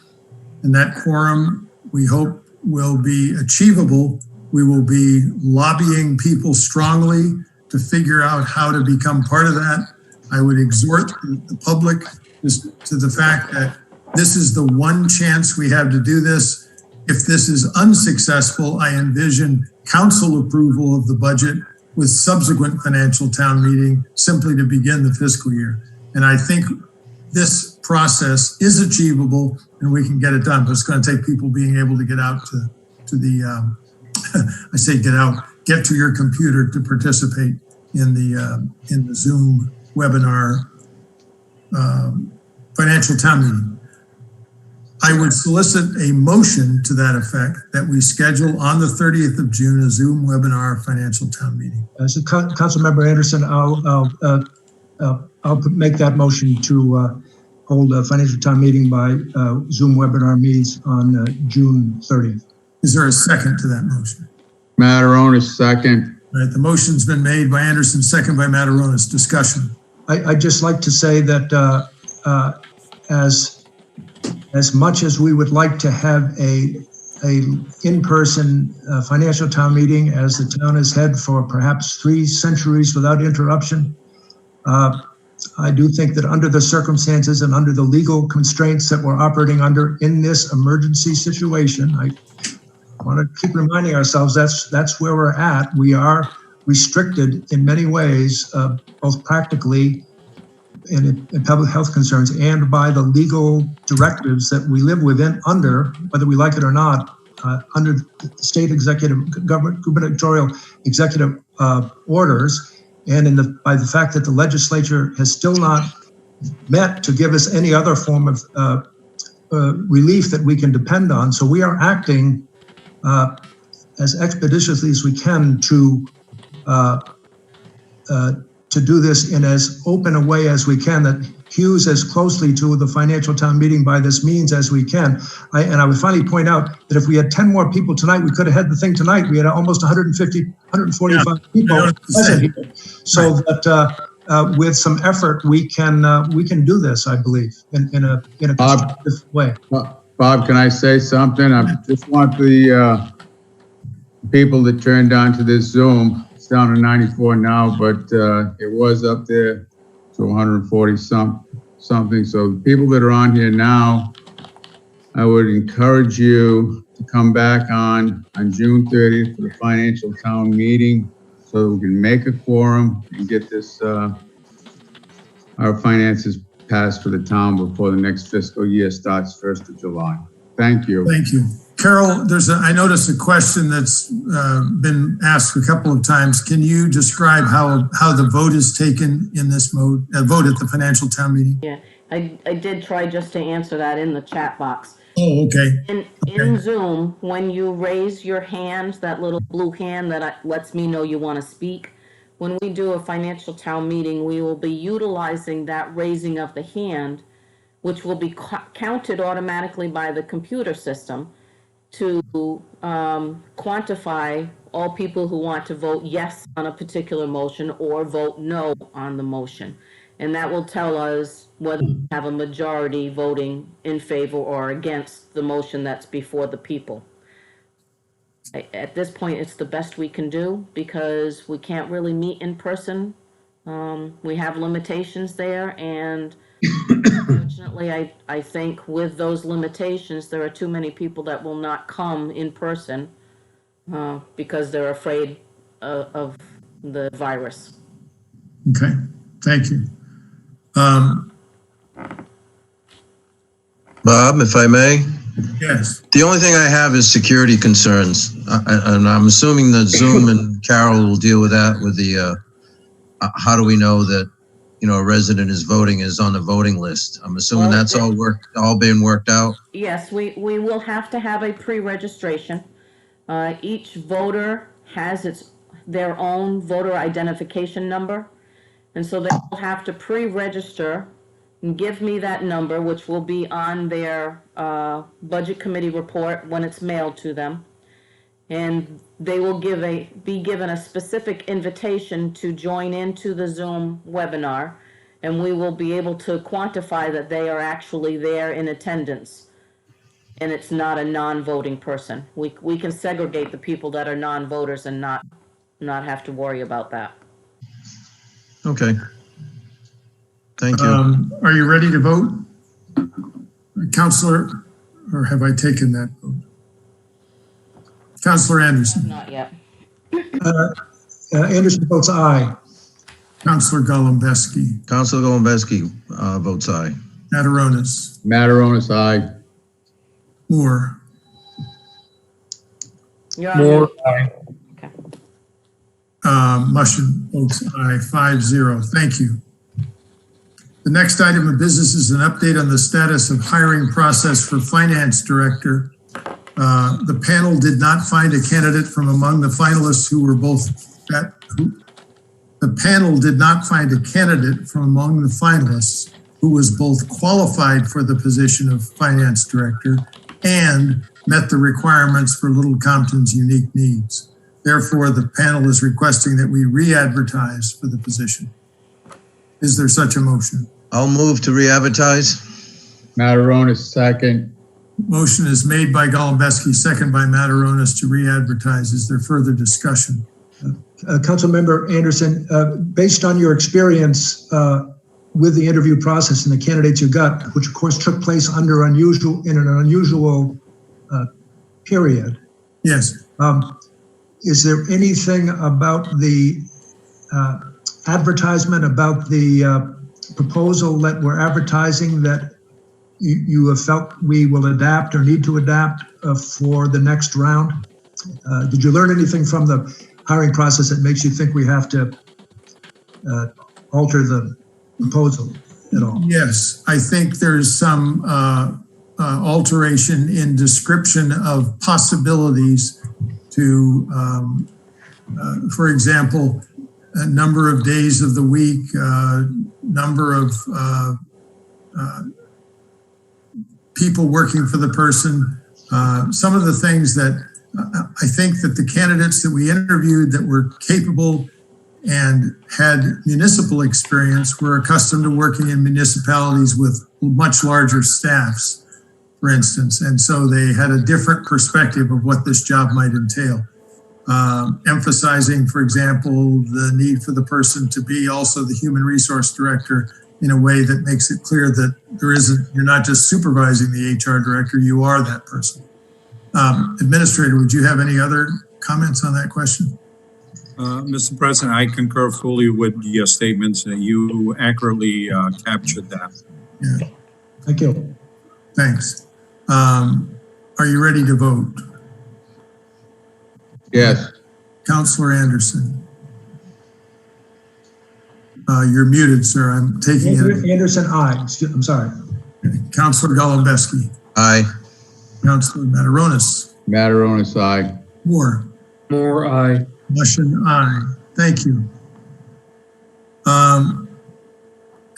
and that quorum we hope will be achievable. We will be lobbying people strongly to figure out how to become part of that. I would exhort the public to the fact that this is the one chance we have to do this. If this is unsuccessful, I envision council approval of the budget with subsequent financial town meeting simply to begin the fiscal year. And I think this process is achievable and we can get it done, but it's going to take people being able to get out to the, I say get out, get to your computer to participate in the Zoom webinar financial town meeting. I would solicit a motion to that effect that we schedule on the 30th of June a Zoom webinar financial town meeting. So Councilmember Anderson, I'll make that motion to hold a financial town meeting by Zoom webinar meetings on June 30th. Is there a second to that motion? Mataronis, second. All right, the motion's been made by Anderson, second by Mataronis. Discussion. I'd just like to say that as much as we would like to have a in-person financial town meeting, as the town has had for perhaps 3 centuries without interruption, I do think that under the circumstances and under the legal constraints that we're operating under in this emergency situation, I want to keep reminding ourselves that's where we're at. We are restricted in many ways, both practically in public health concerns and by the legal directives that we live within under, whether we like it or not, under the state executive, gubernatorial executive orders, and by the fact that the legislature has still not met to give us any other form of relief that we can depend on. So we are acting as expeditiously as we can to do this in as open a way as we can, that hews as closely to the financial town meeting by this means as we can. And I would finally point out that if we had 10 more people tonight, we could have had the thing tonight. We had almost 145 people present here. So that with some effort, we can do this, I believe, in a constructive way. Bob, can I say something? I just want the people that turned on to this Zoom. It's down to 94 now, but it was up there to 140 something. So the people that are on here now, I would encourage you to come back on June 30th for the financial town meeting so that we can make a quorum and get this our finances passed for the town before the next fiscal year starts 1st of July. Thank you. Thank you. Carol, I noticed a question that's been asked a couple of times. Can you describe how the vote is taken in this vote at the financial town meeting? Yeah, I did try just to answer that in the chat box. Oh, okay. In Zoom, when you raise your hand, that little blue hand that lets me know you want to speak, when we do a financial town meeting, we will be utilizing that raising of the hand, which will be counted automatically by the computer system to quantify all people who want to vote yes on a particular motion or vote no on the motion. And that will tell us whether we have a majority voting in favor or against the motion that's before the people. At this point, it's the best we can do because we can't really meet in person. We have limitations there, and unfortunately, I think with those limitations, there are too many people that will not come in person because they're afraid of the virus. Okay, thank you. Bob, if I may? Yes. The only thing I have is security concerns. And I'm assuming that Zoom and Carol will deal with that with the, how do we know that, a resident is on the voting list? I'm assuming that's all being worked out? Yes, we will have to have a pre-registration. Each voter has their own voter identification number. And so they will have to pre-register and give me that number, which will be on their budget committee report when it's mailed to them. And they will be given a specific invitation to join into the Zoom webinar, and we will be able to quantify that they are actually there in attendance, and it's not a non-voting person. We can segregate the people that are non-voters and not have to worry about that. Okay. Thank you. Are you ready to vote? Counselor, or have I taken that vote? Counselor Anderson. Not yet. Anderson votes aye. Counselor Golembeski. Counselor Golembeski votes aye. Mataronis. Mataronis, aye. Moore. Moore, aye. Okay. Mushin votes aye, 5-0. Thank you. The next item of business is an update on the status of hiring process for finance director. The panel did not find a candidate from among the finalists who were both the panel did not find a candidate from among the finalists who was both qualified for the position of finance director and met the requirements for Little Compton's unique needs. Therefore, the panel is requesting that we re-advertise for the position. Is there such a motion? I'll move to re-advertise. Mataronis, second. Motion is made by Golembeski, second by Mataronis to re-advertise. Is there further discussion? Councilmember Anderson, based on your experience with the interview process and the candidates you got, which of course took place in an unusual period. Yes. Is there anything about the advertisement, about the proposal that we're advertising that you have felt we will adapt or need to adapt for the next round? Did you learn anything from the hiring process that makes you think we have to alter the proposal at all? Yes, I think there's some alteration in description of possibilities to, for example, a number of days of the week, number of people working for the person. Some of the things that I think that the candidates that we interviewed that were capable and had municipal experience were accustomed to working in municipalities with much larger staffs, for instance. And so they had a different perspective of what this job might entail. Emphasizing, for example, the need for the person to be also the human resource director in a way that makes it clear that you're not just supervising the HR director, you are that person. Administrator, would you have any other comments on that question? Mr. President, I concur fully with your statements. You accurately captured that. Yeah, Thank you. thanks. Are you ready to vote? Yes. Councillor Anderson. You're muted, sir. I'm taking it. Anderson, aye. I'm sorry. Councillor Golembeski. Aye. Councillor Mataronis. Mataronis, aye. Moore. Moore, aye. Mushin, aye. Thank you.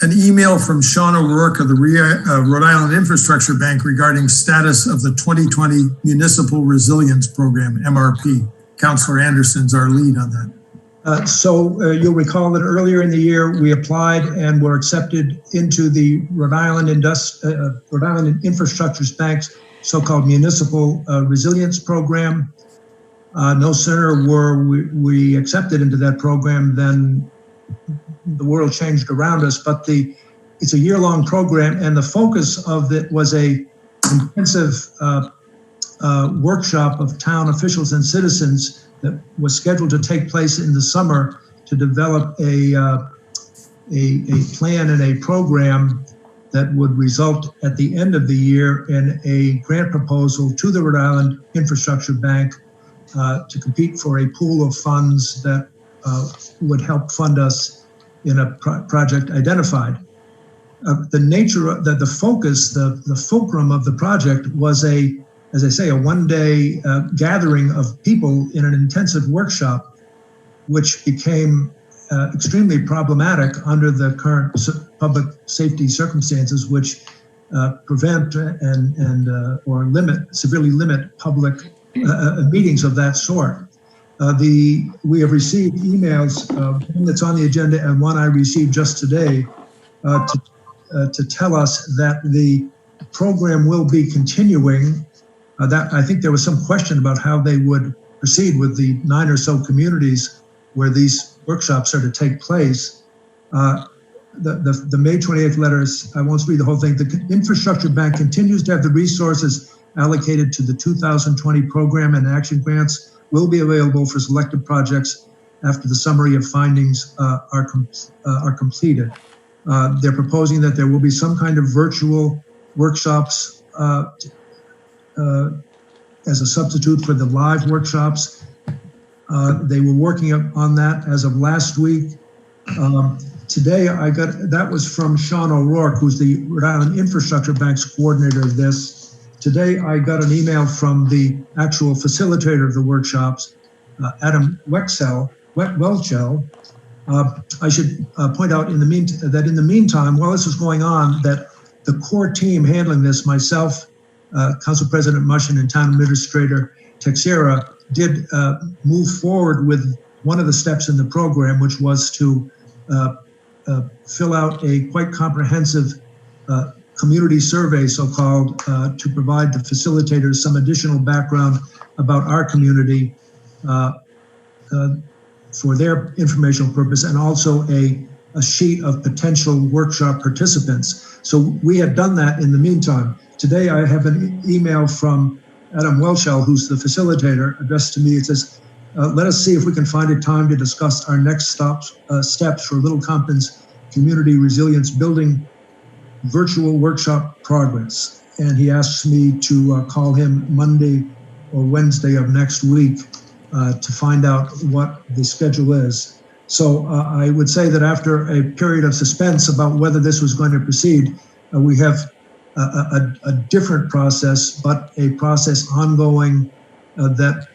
An email from Sean O'Rourke of the Rhode Island Infrastructure Bank regarding status of the 2020 Municipal Resilience Program, MRP. Councillor Anderson's our lead on that. You'll recall that earlier in the year, we applied and were accepted into the Rhode Island Infrastructure Bank's so-called Municipal Resilience Program. No sooner were we accepted into that program than the world changed around us, but it's a year-long program, and the focus of it was a intensive workshop of town officials and citizens that was scheduled to take place in the summer to develop a plan and a program that would result at the end of the year in a grant proposal to the Rhode Island Infrastructure Bank to compete for a pool of funds that would help fund us in a project identified. The nature of the focus, the fulcrum of the project was as I say, a one-day gathering of people in an intensive workshop, which became extremely problematic under the current public safety circumstances, which prevent or severely limit public meetings of that sort. We have received emails, one that's on the agenda and one I received just today, to tell us that the program will be continuing. That I think there was some question about how they would proceed with the 9 or so communities where these workshops are to take place. The May 28th letters, I won't read the whole thing. The Infrastructure Bank continues to have the resources allocated to the 2020 program, and action grants will be available for selected projects after the summary of findings are completed. They're proposing that there will be some kind of virtual workshops as a substitute for the live workshops. They were working on that as of last week. Today, that was from Sean O'Rourke, who's the Rhode Island Infrastructure Bank's coordinator of this. Today, I got an email from the actual facilitator of the workshops, Adam Welchel. I should point out that in the meantime, while this was going on, that the core team handling this, myself, Council President Mushin, and Town Administrator Texera, did move forward with one of the steps in the program, which was to fill out a quite comprehensive community survey, so-called, to provide the facilitators some additional background about our community for their informational purpose, and also a sheet of potential workshop participants. So we had done that in the meantime. Today I have an email from Adam Welchel, who's the facilitator, addressed to me. It says, let us see if we can find a time to discuss our next steps for Little Compton's community resilience building virtual workshop progress. And he asks me to call him Monday or Wednesday of next week to find out what the schedule is. So I would say that after a period of suspense about whether this was going to proceed, we have a different process, but a process ongoing that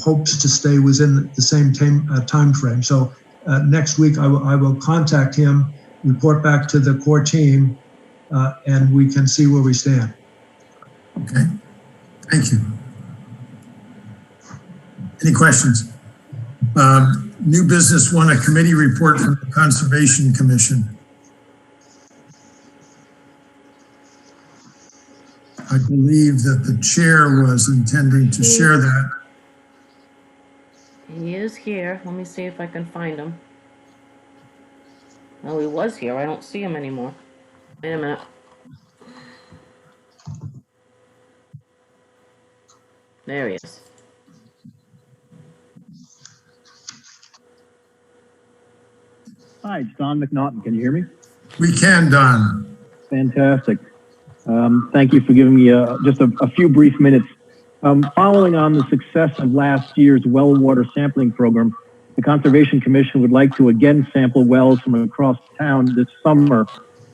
hopes to stay within the same time frame. So next week I will contact him, report back to the core team, and we can see where we stand. Okay, thank you. Any questions? New business one, a committee report from the Conservation Commission. I believe that the chair was intending to share that. He is here. Let me see if I can find him. Oh, he was here. I don't see him anymore. Wait a minute. There he is. Hi, it's Don McNaughton. Can you hear me? We can, Don. Fantastic. Thank you for giving me just a few brief minutes. Following on the success of last year's well water sampling program, the Conservation Commission would like to again sample wells from across town this summer,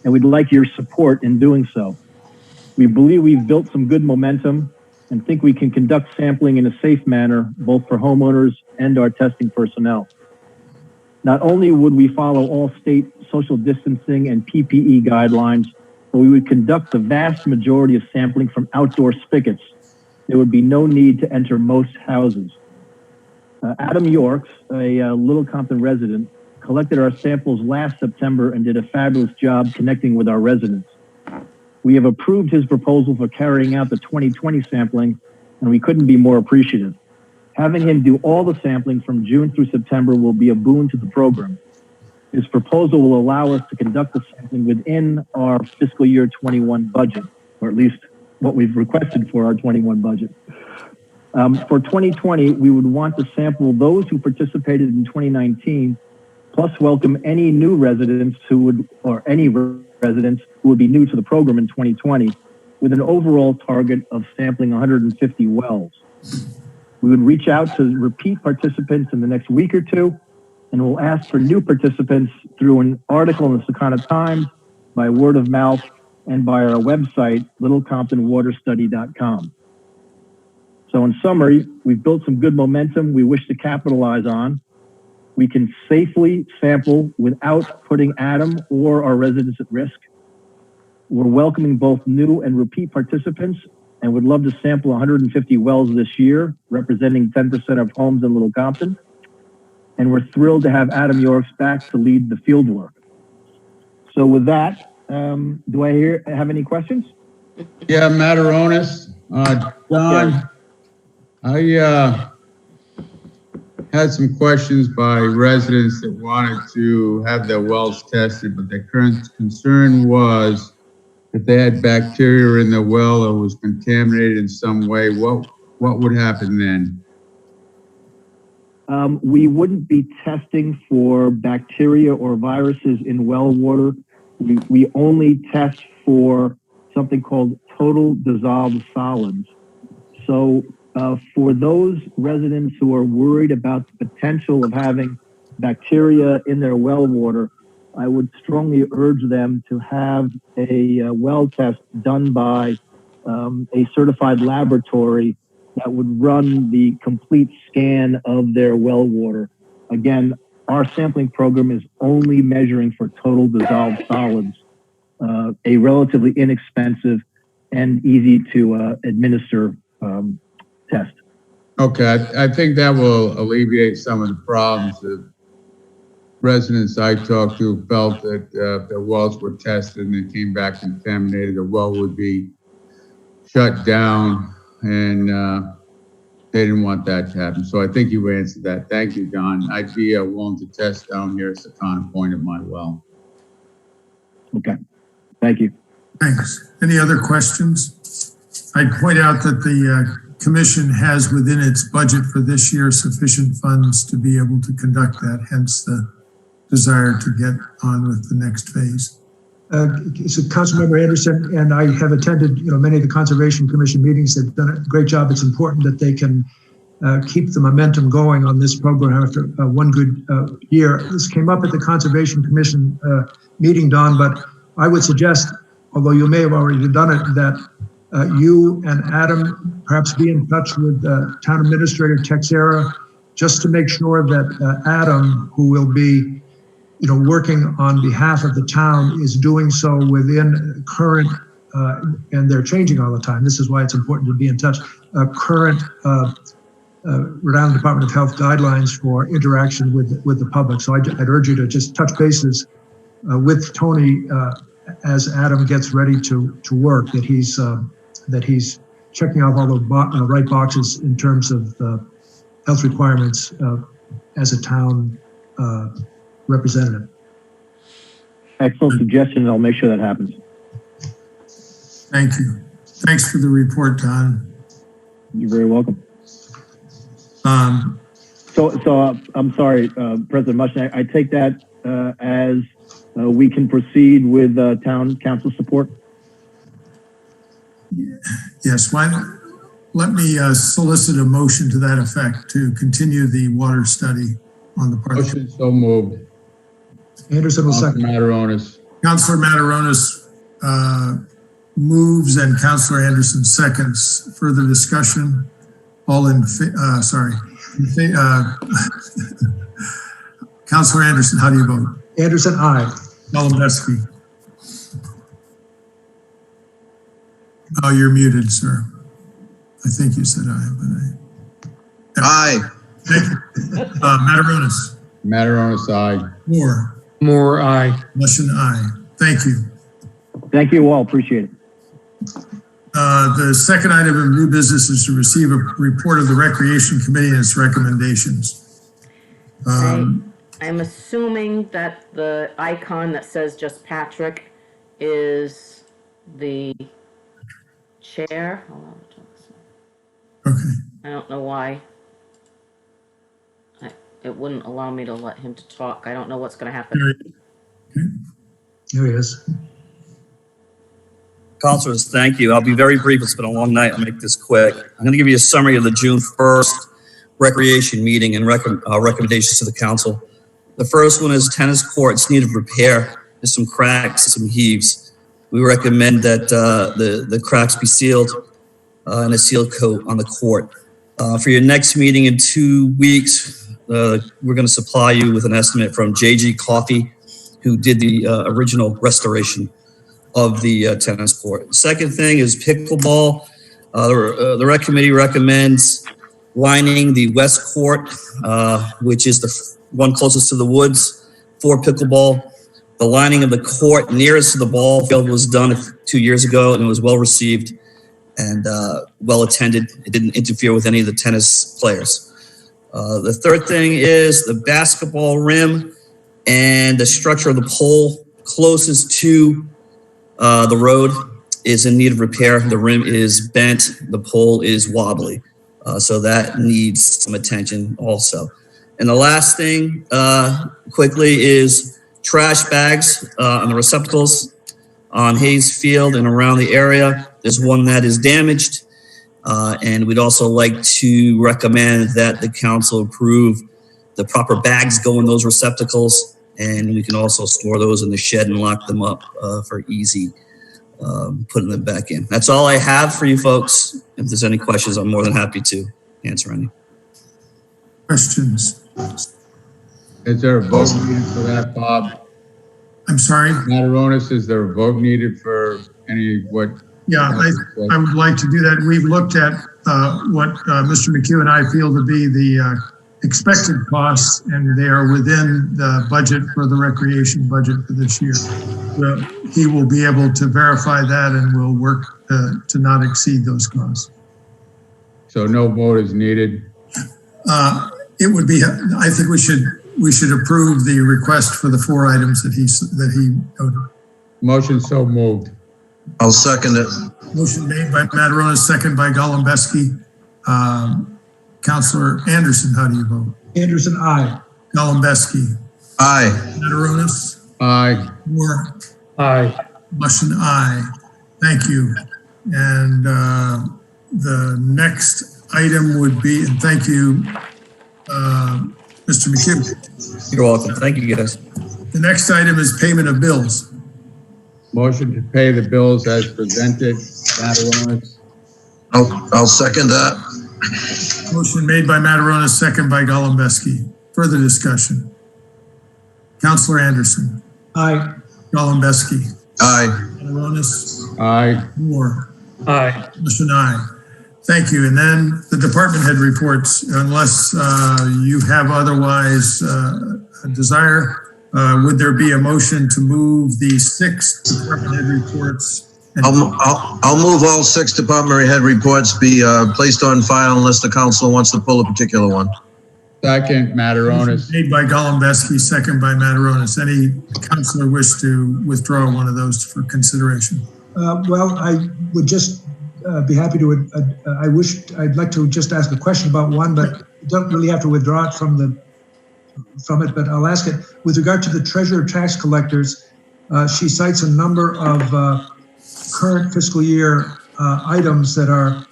and we'd like your support in doing so. We believe we've built some good momentum and think we can conduct sampling in a safe manner, both for homeowners and our testing personnel. Not only would we follow all state social distancing and PPE guidelines, but we would conduct the vast majority of sampling from outdoor spigots. There would be no need to enter most houses. Adam Yorks, a Little Compton resident, collected our samples last September and did a fabulous job connecting with our residents. We have approved his proposal for carrying out the 2020 sampling, and we couldn't be more appreciative. Having him do all the sampling from June through September will be a boon to the program. His proposal will allow us to conduct the sampling within our fiscal year 21 budget, or at least what we've requested for our 21 budget. For 2020, we would want to sample those who participated in 2019, plus welcome any new residents residents who would be new to the program in 2020, with an overall target of sampling 150 wells. We would reach out to repeat participants in the next week or two, and we'll ask for new participants through an article in the Secana Times, by word of mouth, and by our website, littlecomptonwaterstudy.com. So in summary, we've built some good momentum we wish to capitalize on. We can safely sample without putting Adam or our residents at risk. We're welcoming both new and repeat participants and would love to sample 150 wells this year, representing 10% of homes in Little Compton. And we're thrilled to have Adam Yorks back to lead the field work. So with that, do I have any questions? Yeah, Mataronis. John, I had some questions by residents that wanted to have their wells tested, but their current concern was if they had bacteria in their well or was contaminated in some way. What would happen then? We wouldn't be testing for bacteria or viruses in well water. We only test for something called total dissolved solids. So for those residents who are worried about the potential of having bacteria in their well water, I would strongly urge them to have a well test done by a certified laboratory that would run the complete scan of their well water. Again, our sampling program is only measuring for total dissolved solids, a relatively inexpensive and easy to administer test. Okay, I think that will alleviate some of the problems that residents I talked to felt that if their wells were tested and they came back contaminated, the well would be shut down, and they didn't want that to happen. So I think you answered that. Thank you, John. I'd be willing to test down here at Secana Point at my well. Okay, thank you. Thanks. Any other questions? I'd point out that the commission has within its budget for this year sufficient funds to be able to conduct that, hence the desire to get on with the next phase. So Councilmember Anderson and I have attended, many of the Conservation Commission meetings. They've done a great job. It's important that they can keep the momentum going on this program after one good year. This came up at the Conservation Commission meeting, Don, but I would suggest, although you may have already done it, that you and Adam perhaps be in touch with Town Administrator Texera, just to make sure that Adam, who will be working on behalf of the town, is doing so within current, and they're changing all the time. This is why it's important to be in touch, current Rhode Island Department of Health guidelines for interaction with the public. So I'd urge you to just touch bases with Tony as Adam gets ready to work, that he's checking off all the right boxes in terms of health requirements as a town representative. Excellent suggestion. I'll make sure that happens. Thank you. Thanks for the report, Don. You're very welcome. So I'm sorry, President Mushnick, I take that as we can proceed with town council support? Yes, let me solicit a motion to that effect to continue the water study on the part of Motion so moved. Anderson will second. Mataronis. Councilor Mataronis moves and Councilor Anderson seconds. Further discussion? All in, Councilor Anderson, how do you vote? Anderson, aye. Golembeski. Oh, you're muted, sir. I think you said aye, but Aye. Thank you. Mataronis. Mataronis, aye. Moore, aye. Motion aye. Thank you. Thank you all. Appreciate it. The second item of new business is to receive a report of the Recreation Committee and its recommendations. I'm assuming that the icon that says just Patrick is the chair. Hold on. Okay. I don't know why. It wouldn't allow me to let him to talk. I don't know what's going to happen. There he is. Councilors, thank you. I'll be very brief. It's been a long night. I'll make this quick. I'm going to give you a summary of the June 1st recreation meeting and recommendations to the council. The first one is tennis courts need of repair. There's some cracks, some heaves. We recommend that the cracks be sealed and a seal coat on the court. For your next meeting in 2 weeks, we're going to supply you with an estimate from JG Coffee, who did the original restoration of the tennis court. Second thing is pickleball. The rec committee recommends lining the west court, which is the one closest to the woods, for pickleball. The lining of the court nearest to the ball field was done 2 years ago, and it was well received and well attended. It didn't interfere with any of the tennis players. The third thing is the basketball rim and the structure of the pole closest to the road is in need of repair. The rim is bent, the pole is wobbly. So that needs some attention also. And the last thing quickly is trash bags on the receptacles on Hayes Field and around the area. There's one that is damaged. And we'd also like to recommend that the council approve the proper bags go in those receptacles. And we can also store those in the shed and lock them up for easy putting them back in. That's all I have for you folks. If there's any questions, I'm more than happy to answer any. Questions? Is there a vote needed for that, Bob? I'm sorry? Mataronis, is there a vote needed for any what? Yeah, I would like to do that. We've looked at what Mr. McHugh and I feel to be the expected costs, and they are within the budget for the recreation budget for this year. So he will be able to verify that and will work to not exceed those costs. So no vote is needed? It would be, I think we should approve the request for the 4 items that he noted. Motion so moved. I'll second it. Motion made by Mataronis, second by Golembeski. Councilor Anderson, how do you vote? Anderson, aye. Golembeski. Aye. Mataronis. Aye. Moore. Aye. Motion aye. Thank you. And the next item would be, and thank you, Mr. McHugh. You're welcome. Thank you, guys. The next item is payment of bills. Motion to pay the bills as presented. Mataronis. I'll second that. Motion made by Mataronis, second by Golembeski. Further discussion. Councilor Anderson. Aye. Golembeski. Aye. Mataronis. Aye. Moore. Aye. Motion aye. Thank you. And then the department head reports, unless you have otherwise a desire, would there be a motion to move the 6 department head reports? I'll move all 6 department head reports be placed on file unless the council wants to pull a particular one. Second, Mataronis. Made by Golembeski, second by Mataronis. Any councilor wish to withdraw one of those for consideration? Well, I would just be happy to, I'd like to just ask a question about one, but you don't really have to withdraw it from the from it, but I'll ask it. With regard to the treasurer tax collectors, she cites a number of current fiscal year items that are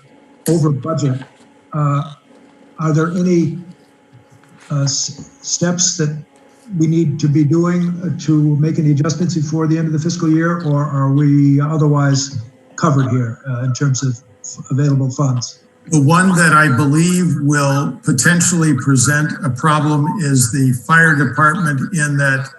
over budget. Are there any steps that we need to be doing to make any adjustments before the end of the fiscal year, or are we otherwise covered here in terms of available funds? The one that I believe will potentially present a problem is the fire department, in that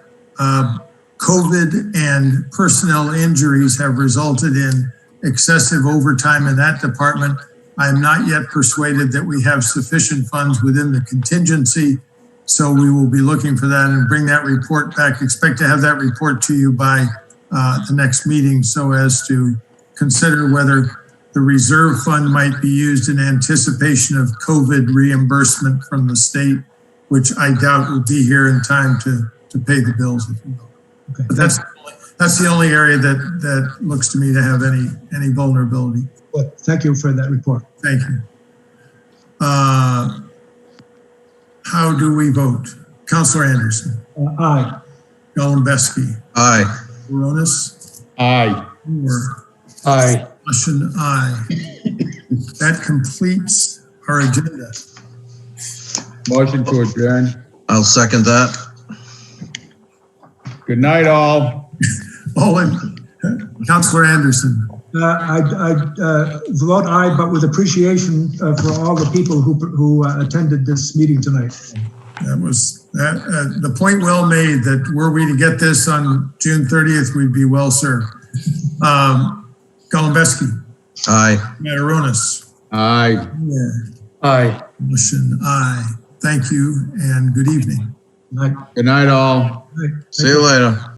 COVID and personnel injuries have resulted in excessive overtime in that department. I'm not yet persuaded that we have sufficient funds within the contingency, so we will be looking for that and bring that report back. Expect to have that report to you by the next meeting, so as to consider whether the reserve fund might be used in anticipation of COVID reimbursement from the state, which I doubt will be here in time to pay the bills, if you will. Okay. But that's the only area that looks to me to have any vulnerability. Well, thank you for that report. Thank you. How do we vote? Councilor Anderson. Aye. Golembeski. Aye. Baronis. Aye. Moore. Aye. Lushin, aye. That completes our agenda. Motion to adjourn. I'll second that. Good night, all. Councilor Anderson. I vote aye, but with appreciation for all the people who attended this meeting tonight. That was the point well made, that were we to get this on June 30th, we'd be well served. Golembeski. Aye. Mataronis. Aye. Moore. Aye. Lushin, aye. Thank you and good evening. Night. Good night, all. See you later.